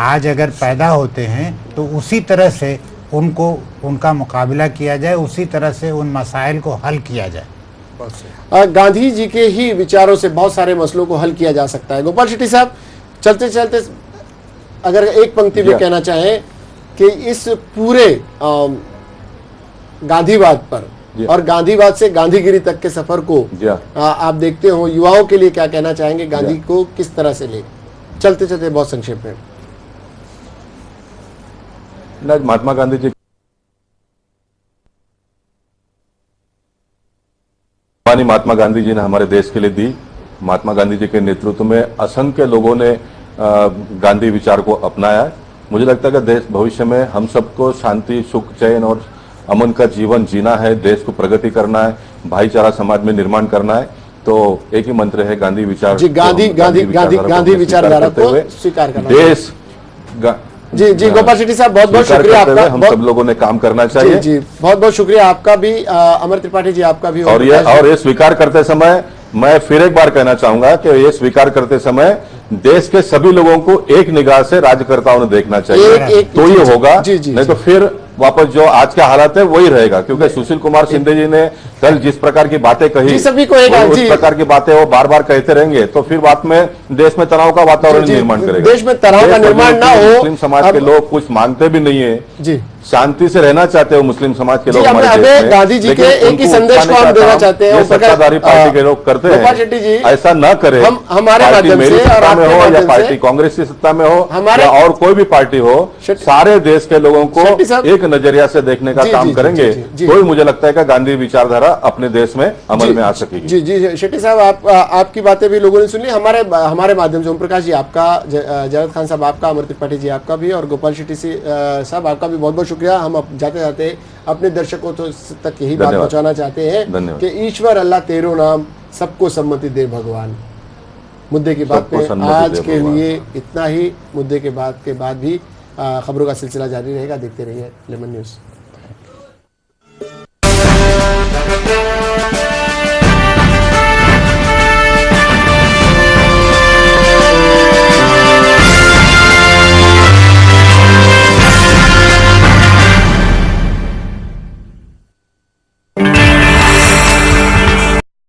आज अगर पैदा होते हैं तो उसी तरह से उनका मुकाबला किया जाए, उसी तरह से उन मसाइल को हल किया जाए। गांधी जी के ही विचारों से बहुत सारे मसलों को हल किया जा सकता है। गोपाल शेट्टी साहब, चलते चलते अगर एक पंक्ति में कहना चाहें कि इस पूरे गांधीवाद पर और गांधीवाद से गांधीगिरी तक के सफर को आप देखते हो, युवाओं के लिए क्या कहना चाहेंगे? गांधी को किस तरह से ले? चलते चलते बहुत संक्षेप में। महात्मा गांधी जी महात्मा गांधी जी ने हमारे देश के लिए दी। महात्मा गांधी जी के नेतृत्व में असंख्य लोगों ने गांधी विचार को अपनाया। मुझे लगता है कि देश भविष्य में हम सबको शांति, सुख, चैन और अमन का जीवन जीना है, देश को प्रगति करना है, भाईचारा समाज में निर्माण करना है, तो एक ही मंत्र है गांधी विचार। जी, गांधी विचारधारा को स्वीकार करना। देश जी गोपाल शेट्टी साहब, बहुत बहुत शुक्रिया आपका। हम सब लोगों ने काम करना चाहिए। जी बहुत बहुत शुक्रिया आपका भी, अमर त्रिपाठी जी आपका भी। और ये स्वीकार करते समय मैं फिर एक बार कहना चाहूंगा कि ये स्वीकार करते समय देश के सभी लोगों को एक निगाह से राज्यकर्ताओं ने देखना चाहिए, तो ये होगा। नहीं तो फिर वापस जो आज का हालत है वही रहेगा, क्योंकि सुशील कुमार शिंदे जी ने कल जिस प्रकार की बातें कही, सभी को उस प्रकार की बातें वो बार बार कहते रहेंगे, तो फिर बाद में देश में तनाव का वातावरण निर्माण करेगा। देश में तनाव का निर्माण ना हो। मुस्लिम समाज के लोग कुछ मांगते भी नहीं है जी, शांति से रहना चाहते हो मुस्लिम समाज के लोग हमारे देश में। गांधी जी के एक ही संदेश को हम देना चाहते हैं। सत्ताधारी पार्टी के लोग करते हैं, शेट्टी जी ऐसा न करें। हमारे माध्यम से और में हो आपके या पार्टी कांग्रेस की सत्ता में हो हमारे या और कोई भी पार्टी हो, सारे देश के लोगों को एक नजरिया से देखने का काम करेंगे, तो ही मुझे लगता है कि गांधी विचारधारा अपने देश में अमल में आ सकेगी। जी जी शेट्टी साहब, आपकी बातें भी लोगों ने सुन ली। हमारे माध्यम से ओम प्रकाश जी आपका, जावेद खान साहब आपका, अमर त्रिपाठी जी आपका भी, और गोपाल शेट्टी साहब आपका भी बहुत बहुत शुक्रिया। हम जाते जाते अपने दर्शकों तक यही बात पहुंचाना चाहते हैं कि ईश्वर अल्लाह तेरो नाम, सबको सम्मति दे भगवान। मुद्दे की बात में आज के लिए इतना ही। मुद्दे के बाद भी खबरों का सिलसिला जारी रहेगा। देखते रहिए लेमन न्यूज़।